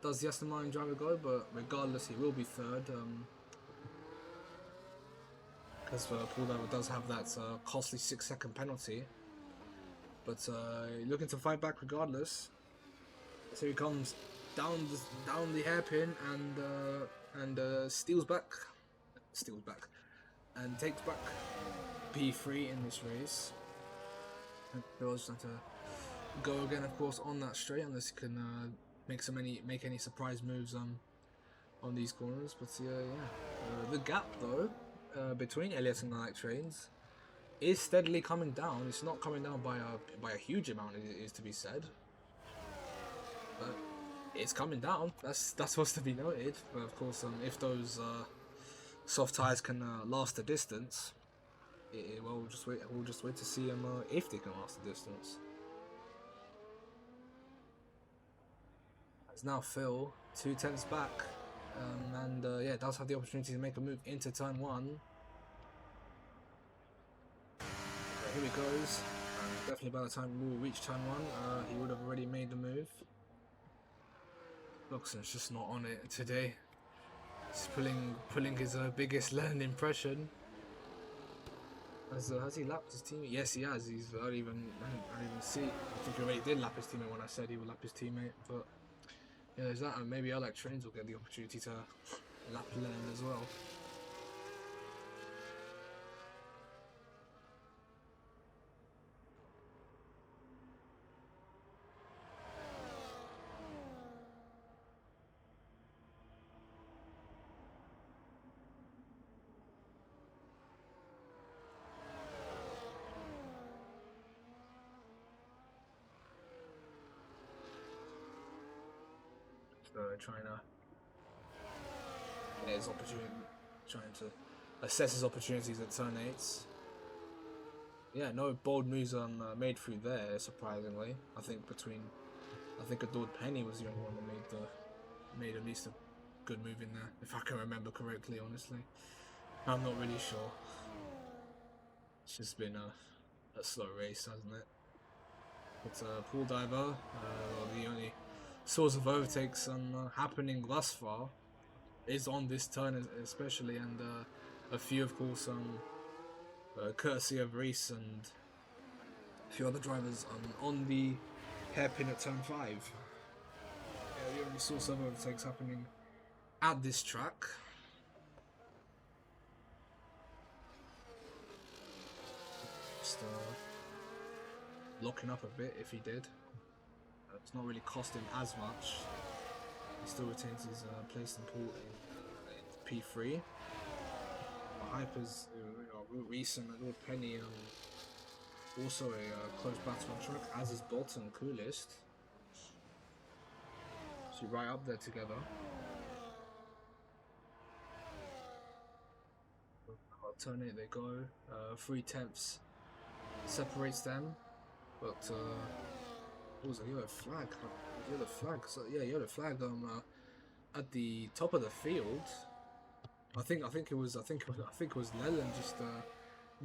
Speaker 1: Does the Aston Martin driver go? But regardless, he will be third. Because Paul Diver does have that costly 6-second penalty. But looking to fight back regardless. So he comes down the hairpin and steals back, and takes back P3 in this race. And Phil's trying to go again, of course, on that straight, unless he can make any surprise moves on these corners. But the gap though between Elliott and Light Trains is steadily coming down. It's not coming down by a huge amount, it is to be said, but it's coming down. That's what's to be noted. But of course, if those soft tires can last the distance, we'll just wait to see if they can last the distance. It's now Phil 2/10 back, and does have the opportunity to make a move into turn 1. Here he goes. Definitely by the time we'll reach turn 1, he would have already made the move. Loxon's just not on it today. He's pulling his biggest learned impression. Has he lapped his teammate? Yes, he has. I don't even see. I think he already did lap his teammate when I said he would lap his teammate. But yeah, there's that, and maybe LRC Trains will get the opportunity to lap learn as well. Trying to get his opportunity, trying to assess his opportunities at turn 8s. Yeah, no bold moves made through there, surprisingly. I think Adored Penny was the only one that made at least a good move in there, if I can remember correctly. Honestly, I'm not really sure. It's just been a slow race, hasn't it? But Pool Diver, the only source of overtakes happening thus far is on this turn especially, and a few, of course, courtesy of Reese and a few other drivers on the hairpin at turn 5. Yeah, the only source of overtakes happening at this track. Just locking up a bit if he did. It's not really costing as much. He still retains his place in P3. Hyper's Reese and Lord Penny also a close battle on track, as is Bolton and Coolest. So right up there together. Turn 8 they go. 3/10 separates them, but what was a yellow flag? Yellow flag. So yeah, yellow flag. At the top of the field. I think it was Leland just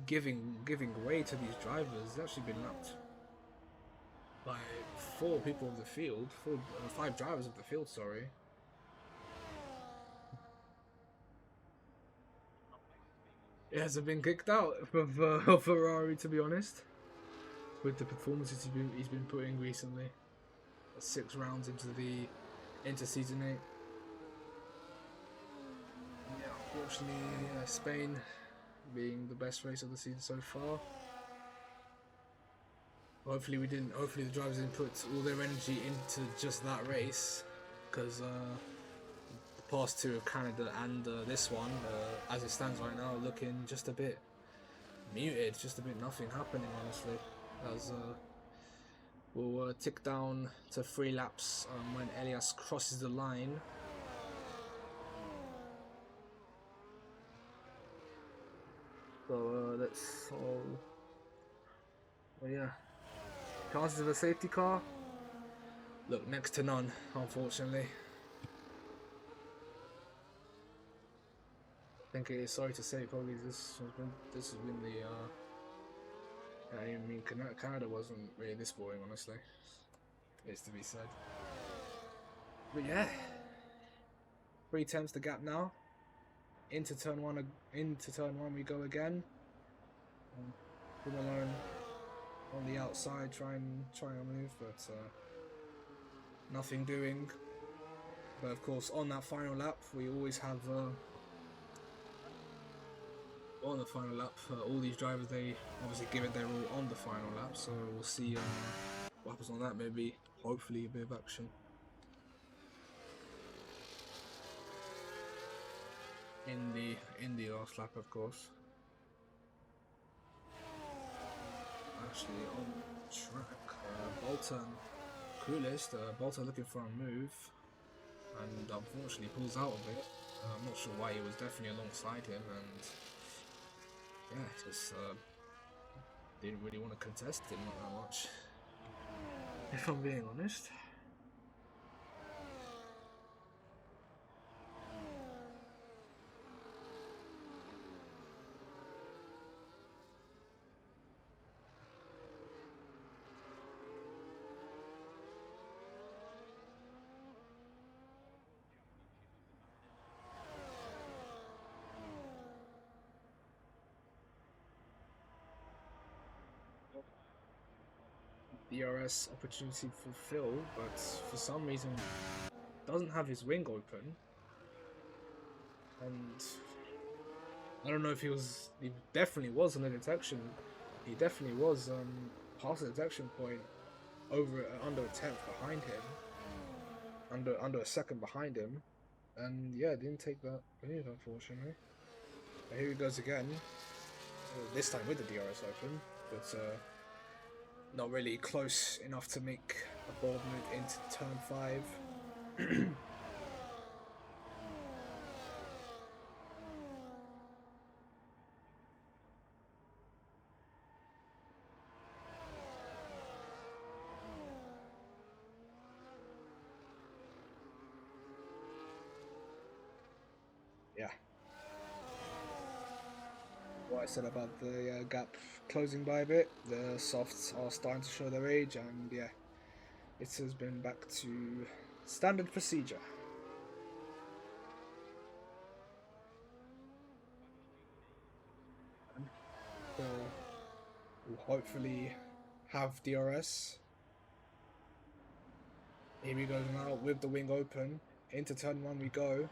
Speaker 1: giving way to these drivers. He's actually been lapped by 4 people of the field, 5 drivers of the field. Sorry. He hasn't been kicked out of Ferrari, to be honest, with the performances he's been putting recently. 6 rounds into season 8. Yeah, unfortunately, Spain being the best race of the season so far. Hopefully the drivers didn't put all their energy into just that race, because the past 2 of Canada and this one, as it stands right now, looking just a bit muted, just a bit nothing happening, honestly. As we'll tick down to 3 laps when Elias crosses the line. So well, yeah, chances of a safety car. Look, next to none, unfortunately. I think it is sorry to say, probably this has been the. I mean, Canada wasn't really this boring, honestly. It's to be said. But yeah, 3 tenths the gap now. Into turn one, we go again. Him alone on the outside, trying to move, but nothing doing. But of course, on that final lap, we always have. On the final lap, all these drivers, they obviously give it their all on the final lap, so we'll see what happens on that. Maybe, hopefully, a bit of action. In the last lap, of course. Actually, on track, Bolton, coolest. Bolton looking for a move, and unfortunately pulls out of it. I'm not sure why. He was definitely alongside him, and yeah, just didn't really want to contest him that much. If I'm being honest. DRS opportunity fulfilled, but for some reason doesn't have his wing open, and I don't know if he definitely was on the detection. He definitely was past the detection point, under a tenth behind him, under a second behind him, and yeah, didn't take that move, unfortunately. But here he goes again, this time with the DRS open, but not really close enough to make a bold move into turn 5. Yeah. What I said about the gap closing by a bit, the softs are starting to show their age, and yeah, it has been back to standard procedure. So we'll hopefully have DRS. Here we go now with the wing open. Into turn 1 we go.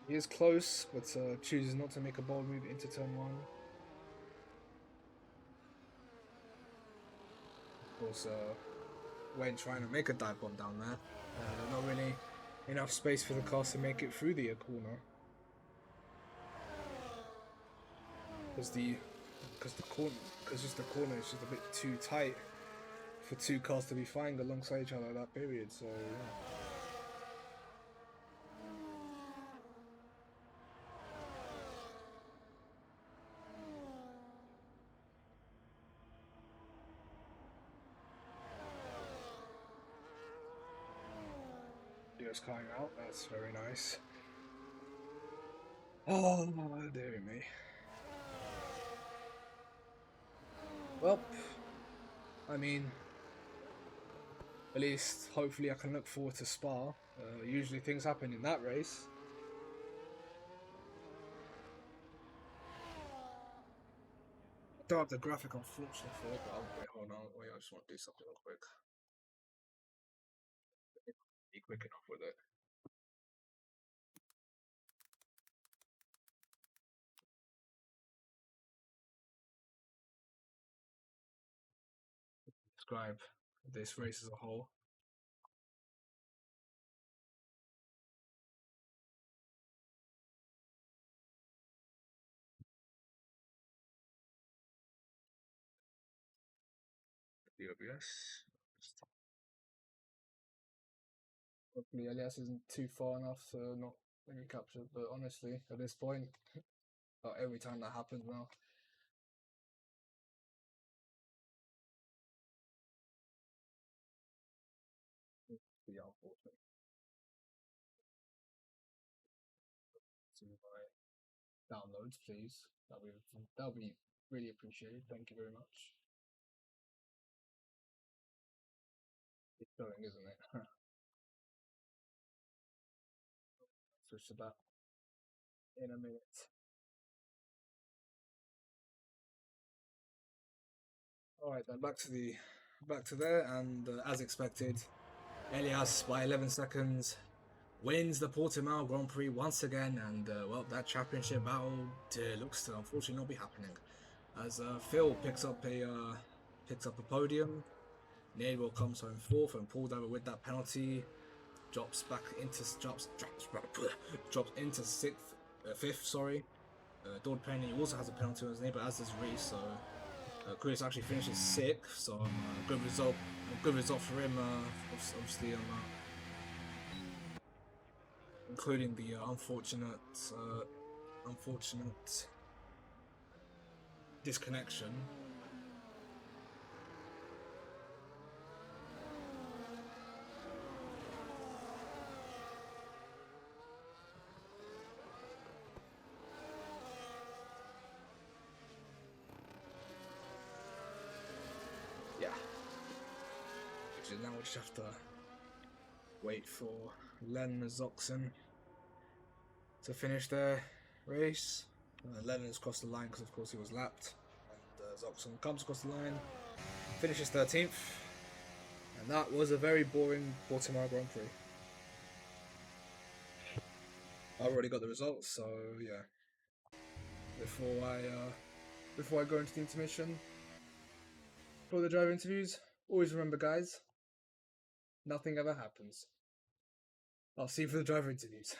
Speaker 1: He is close, but chooses not to make a bold move into turn 1. Of course, when trying to make a dive bomb down there, not really enough space for the cars to make it through the corner. Because the corner is just a bit too tight for 2 cars to be flying alongside each other at that period. So yeah. Just coming out. That's very nice. Oh, dear me. Well, I mean, at least hopefully I can look forward to Spa. Usually things happen in that race. I don't have the graphic unfortunately for it, but wait, hold on. Wait, I just want to do something real quick. Be quick enough with it. Describe this race as a whole. The OBS. Hopefully Elias isn't too far enough to not be captured, but honestly, at this point, every time that happens now. downloads, please. That'll be really appreciated. Thank you very much. It's going, isn't it? Switch to that in a minute. All right, then back to there, and as expected, Elias by 11 seconds wins the Portimao Grand Prix once again, and well, that championship battle looks to unfortunately not be happening, as Phil picks up a podium. Nadewell comes home fourth and pulled over with that penalty. Drops into fifth. Sorry. Dord Penny also has a penalty on his name, but as does Reese. So Chris actually finishes sixth. So good result. Good result for him. Obviously, including the unfortunate disconnection. Yeah. Which is now we just have to wait for Len Zoxen to finish their race. Lennon has crossed the line because, of course, he was lapped. And Zoxon comes across the line, finishes 13th. And that was a very boring Portimao Grand Prix. I've already got the results, so yeah. Before I go into the intermission for the driver interviews, always remember, guys, nothing ever happens. I'll see you for the driver interviews.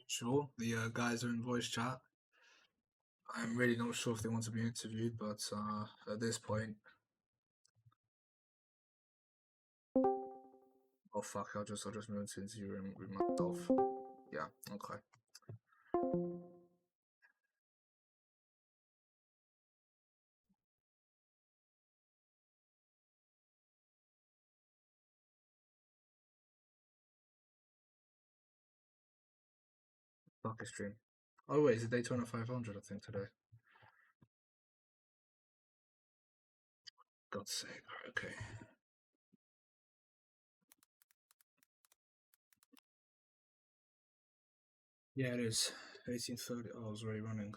Speaker 1: Sure, the guys are in voice chat. I'm really not sure if they want to be interviewed, but at this point, oh fuck, I'll just move into the interview room with myself. Yeah, okay. Fuck a stream. Oh wait, it's a Daytona 500, I think today. God's sake. Right, okay. Yeah, it is. 18:30. Oh, I was already running.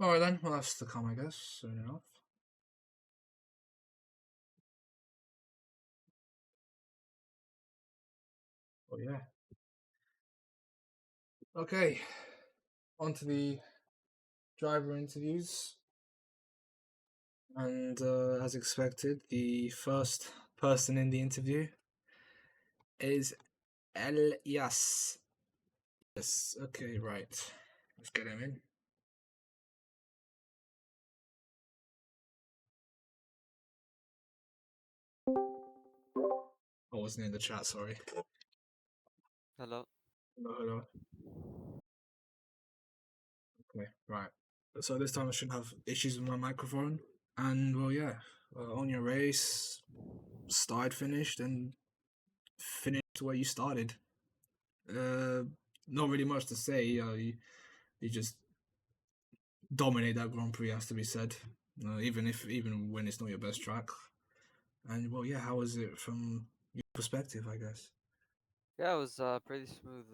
Speaker 1: Alright then, well that's to come, I guess, soon enough. Oh yeah. Okay, on to the driver interviews. And as expected, the first person in the interview is Elias. Yes, okay, right. Let's get him in. I wasn't in the chat, sorry.
Speaker 2: Hello.
Speaker 1: Hello, hello. Okay, right. So this time I shouldn't have issues with my microphone. And well, yeah, on your race, started, finished, and finished where you started. Uh, Not really much to say. You just dominate that Grand Prix, has to be said. Even when it's not your best track. And well, yeah, how was it from your perspective? I guess.
Speaker 2: Yeah, it was pretty smooth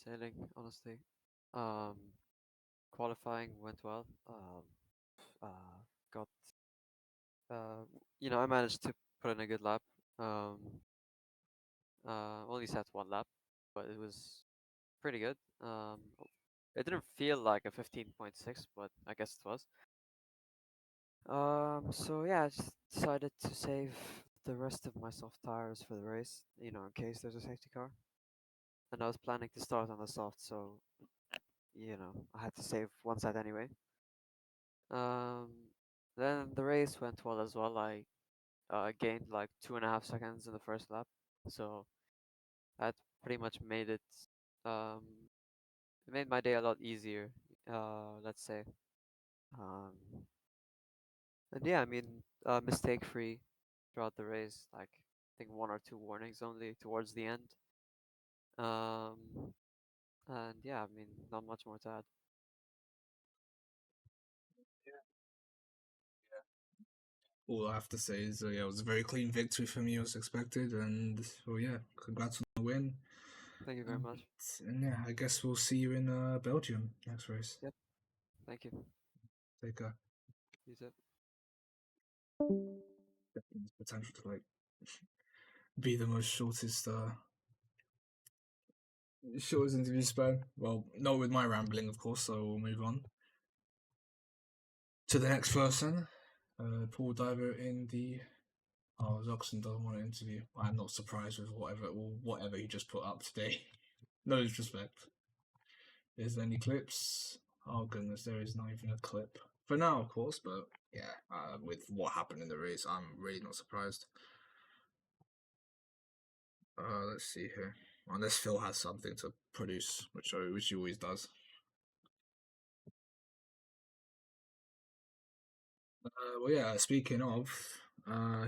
Speaker 2: sailing, honestly. Um, Qualifying went well. Got I managed to put in a good lap. Um, Only set one lap, but it was pretty good. It didn't feel like a 15.6, but I guess it was. So yeah, I just decided to save the rest of my soft tires for the race, in case there's a safety car. And I was planning to start on the soft, so I had to save one set anyway. Um, then the race went well as well. I gained like 2.5 seconds in the first lap, so that pretty much made it. Um, it made my day a lot easier. Let's say. Um, and yeah, I mean, mistake free throughout the race. Like I think one or two warnings only towards the end. Um, and yeah, I mean, not much more to add.
Speaker 1: All I have to say is, yeah, it was a very clean victory for me, as expected, and well, yeah, congrats on the win.
Speaker 2: Thank you very
Speaker 1: And,
Speaker 2: much.
Speaker 1: and yeah, I guess we'll see you in Belgium next race.
Speaker 2: Yep. Thank you.
Speaker 1: Take care.
Speaker 2: You too.
Speaker 1: Potential to like be the most shortest interview span. Well, not with my rambling, of course. So we'll move on to the next person. Paul Diver in the. Oh, Zoxon doesn't want to interview. I'm not surprised with whatever he just put up today. No disrespect. Is there any clips? Oh goodness, there is not even a clip for now, of course. But yeah, with what happened in the race, I'm really not surprised. Let's see here. Unless Phil has something to produce, which he always does. Well, yeah. Speaking of,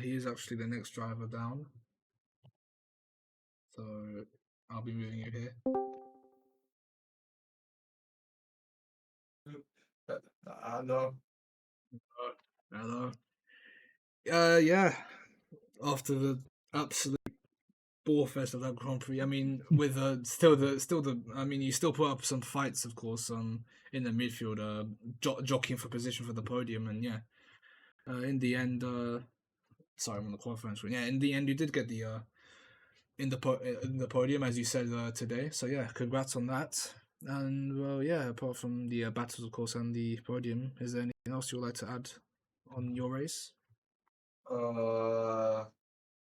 Speaker 1: he is actually the next driver down. So I'll be moving you here. Hello. Hello. Yeah. After the absolute bore fest of that Grand Prix, I mean, with still the, I mean, you still put up some fights, of course, in the midfield, jockeying for position for the podium, and yeah, in the end, sorry, I'm on the qualifying screen. Yeah, in the end, you did get the in the podium, as you said today. So yeah, congrats on that. And well, yeah, apart from the battles, of course, and the podium, is there anything else you would like to add on your race?
Speaker 3: Uh,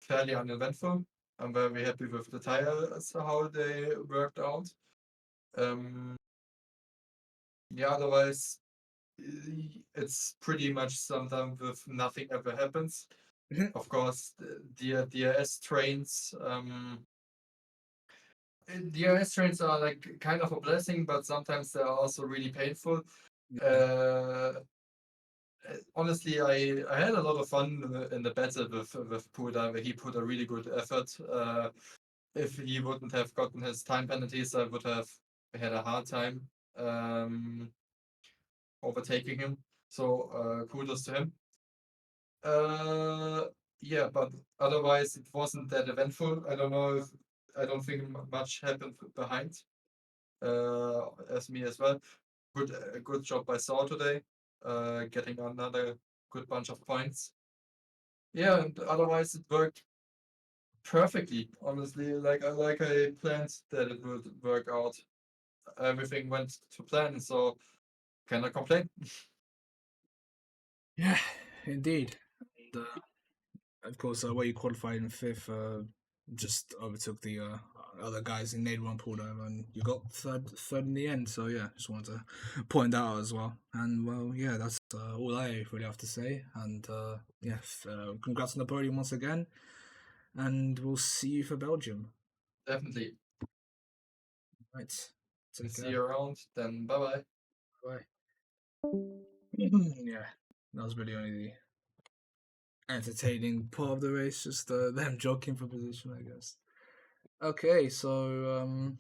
Speaker 3: fairly uneventful. I'm very happy with the tires, how they worked out. Yeah, otherwise, it's pretty much sometimes with nothing ever happens. Of course, the DRS trains, DRS trains are like kind of a blessing, but sometimes they are also really painful. Honestly, I had a lot of fun in the battle with Puda. He put a really good effort. If he wouldn't have gotten his time penalties, I would have had a hard time overtaking him. So kudos to him. Yeah, but otherwise it wasn't that eventful. I don't know if I don't think much happened behind. As me as well. Good job by Saw today. Getting another good bunch of points. Yeah, and otherwise it worked perfectly. Honestly, like I planned that it would work out. Everything went to plan, so cannot complain.
Speaker 1: Yeah, indeed. And, of course, where you qualified in fifth, just overtook the other guys in Nade one pulled over, and you got third in the end. So yeah, just wanted to point that out as well. And well, yeah, that's all I really have to say. And yeah, congrats on the podium once again. And we'll see you for Belgium.
Speaker 3: Definitely.
Speaker 1: Right.
Speaker 3: See you around. Then bye bye.
Speaker 1: Bye. Yeah, that was really only the entertaining part of the race, just them jockeying for position, I guess. Okay, so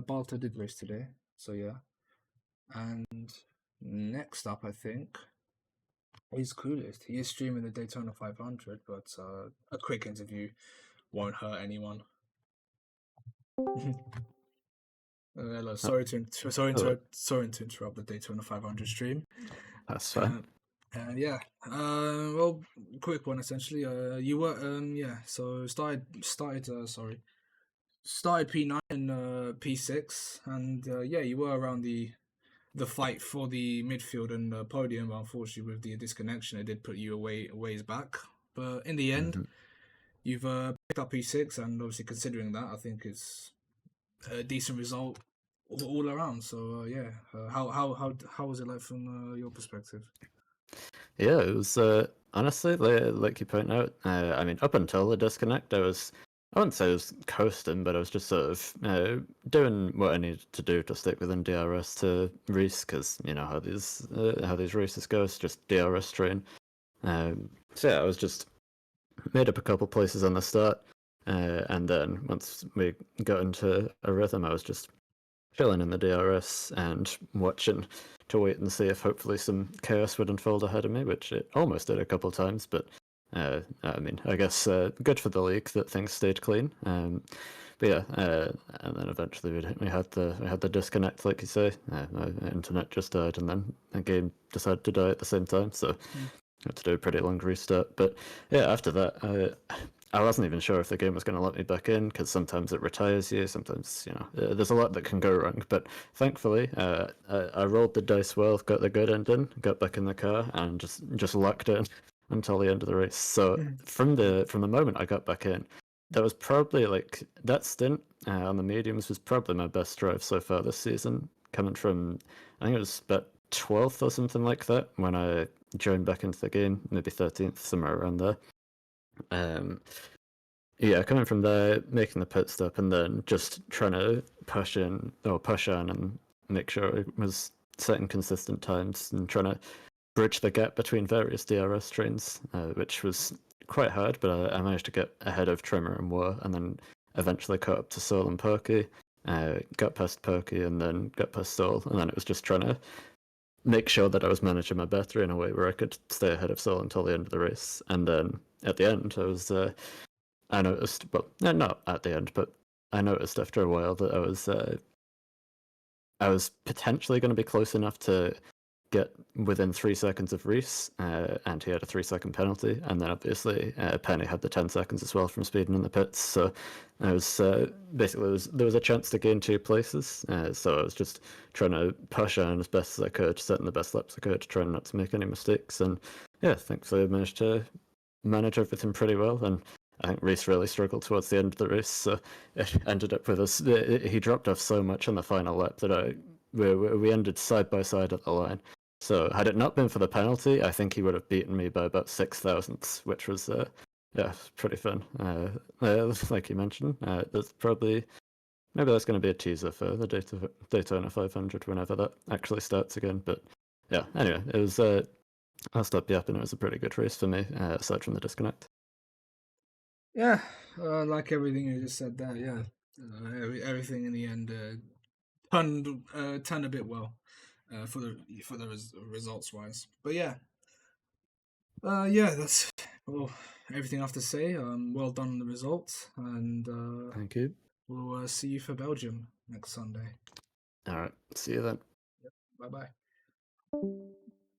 Speaker 1: Balta did race today, so yeah. And next up, I think, is Coolest. He is streaming the Daytona 500, but a quick interview won't hurt anyone. Hello, sorry to interrupt the Daytona 500 stream.
Speaker 4: That's fine.
Speaker 1: And yeah, well, quick one essentially. You were so started P9 and P6, and yeah, you were around the fight for the midfield and podium. But unfortunately, with the disconnection, it did put you a ways back. But in the end, you've picked up P6, and obviously considering that, I think it's a decent result all around. So yeah, how was it like from your perspective?
Speaker 4: Yeah, it was honestly, like you point out. I mean, up until the disconnect, I wouldn't say I was coasting, but I was just sort of doing what I needed to do to stick within DRS to race, because you know how these races go. It's just DRS train. So yeah, I was just made up a couple places on the start, and then once we got into a rhythm, I was just chilling in the DRS and watching to wait and see if hopefully some chaos would unfold ahead of me, which it almost did a couple of times. But I mean, I guess good for the league that things stayed clean. But yeah, and then eventually we had the disconnect, like you say. My internet just died, and then the game decided to die at the same time. So had to do a pretty long restart. But yeah, after that, I wasn't even sure if the game was going to let me back in, because sometimes it retires you, sometimes, you know, there's a lot that can go wrong. But thankfully, I rolled the dice well, got the good ending, got back in the car, and just locked in until the end of the race. So from the moment I got back in, that was probably like that stint on the mediums was probably my best drive so far this season, coming from, I think it was about 12th or something like that when I joined back into the game, maybe 13th, somewhere around there. Yeah, coming from there, making the pit stop, and then just trying to push on and make sure it was setting consistent times and trying to bridge the gap between various DRS trains, which was quite hard, but I managed to get ahead of Trimmer and War, and then eventually caught up to Soul and Perky, got past Perky, and then got past Soul, and then it was just trying to make sure that I was managing my battery in a way where I could stay ahead of Soul until the end of the race. And then at the end, I noticed, well, not at the end, but I noticed after a while that I was potentially going to be close enough to get within 3 seconds of Reese, and he had a 3-second penalty, and then obviously Penny had the 10 seconds as well from speeding in the pits. So I was basically there was a chance to gain 2 places, so I was just trying to push on as best as I could, setting the best laps I could, trying not to make any mistakes, and yeah, thankfully I managed to manage everything pretty well. And I think Reese really struggled towards the end of the race, so it ended up with us. He dropped off so much on the final lap that we ended side by side at the line. So had it not been for the penalty, I think he would have beaten me by about 6,000ths, which was pretty fun. Like you mentioned, there's probably maybe that's going to be a teaser for the Daytona 500 whenever that actually starts again. But yeah, anyway, it was. I'll stop yapping. It was a pretty good race for me, aside from the disconnect.
Speaker 1: Yeah, like everything you just said there. Yeah, everything in the end turned a bit well for the results wise. But yeah, that's well everything I have to say. Well done on the results, and
Speaker 4: Thank you.
Speaker 1: we'll see you for Belgium next Sunday.
Speaker 4: All right, see you then.
Speaker 1: Bye bye.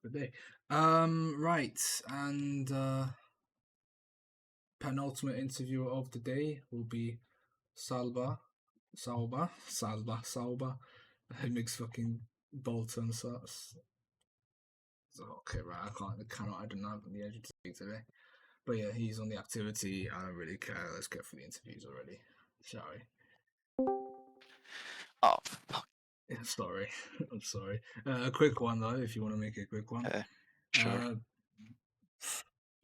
Speaker 1: Good day. Right, and penultimate interviewer of the day will be Salba. He makes fucking Bolton sus. Okay, right. I cannot. I don't have the energy to speak today. But yeah, he's on the activity. I don't really care. Let's get through the interviews already, shall we?
Speaker 5: Oh, fuck.
Speaker 1: Yeah, sorry. I'm sorry. A quick one though, if you want to make it a quick one.
Speaker 5: Okay, sure.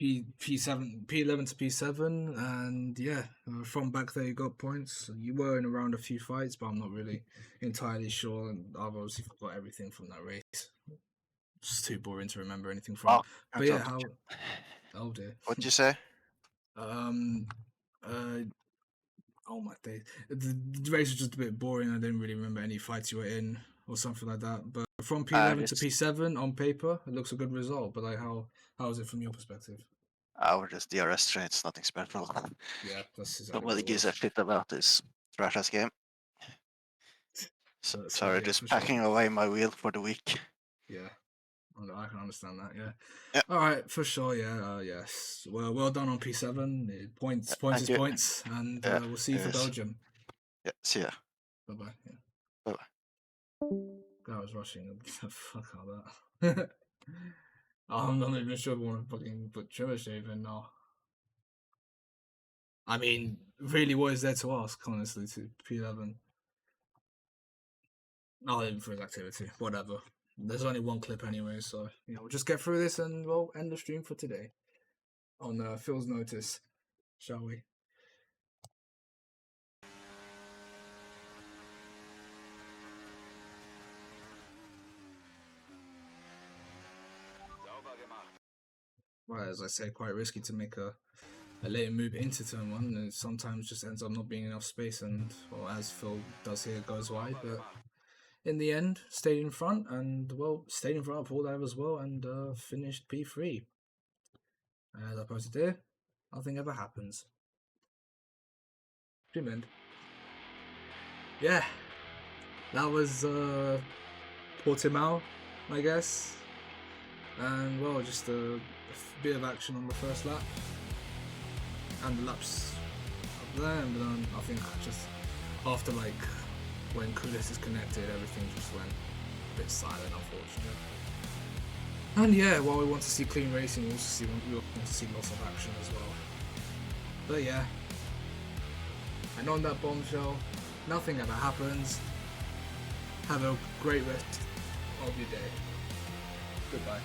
Speaker 1: P7, P11 to P7, and yeah, from back there you got points. You were in around a few fights, but I'm not really entirely sure. And I've obviously forgot everything from that race. It's too boring to remember anything from.
Speaker 5: Oh,
Speaker 1: But yeah, how? Oh dear.
Speaker 5: What'd you say?
Speaker 1: Oh my days. The race was just a bit boring. I didn't really remember any fights you were in or something like that. But from P11 to P7 on paper, it looks a good result. But like, how is it from your perspective?
Speaker 5: We're just DRS trains, nothing special.
Speaker 1: Yeah, that's exactly
Speaker 5: Nobody gives a shit about this Stratas game. Sorry, just packing away my wheel for the week.
Speaker 1: Yeah, I can understand that. Yeah.
Speaker 5: Yep.
Speaker 1: All right, for sure. Yeah. Yes. Well done on P7. Points is points, and we'll see you for Belgium.
Speaker 5: Yeah. See ya.
Speaker 1: Bye bye. Yeah.
Speaker 5: Bye bye.
Speaker 1: God, I was rushing. Fuck all that. I'm not even sure if I want to fucking put Trevor in now. I mean, really, what is there to ask, honestly, to P11? I'll leave him for his activity. Whatever. There's only one clip anyway, so we'll just get through this and we'll end the stream for today. On Phil's notice, shall we? Well, as I say, quite risky to make a late move into turn one, and it sometimes just ends up not being enough space, and well, as Phil does here, goes wide, but in the end, stayed in front, and well, stayed in front of all that as well, and finished P3. As I posted there, nothing ever happens. Stream end. Yeah, that was Portimao, I guess, and well, just a bit of action on the first lap. And the laps up there, and then I think just after like when Kulis is connected, everything just went a bit silent, unfortunately. And yeah, while we want to see clean racing, we want to see lots of action as well. But yeah, and on that bombshell, nothing ever happens. Have a great rest of your day. Goodbye.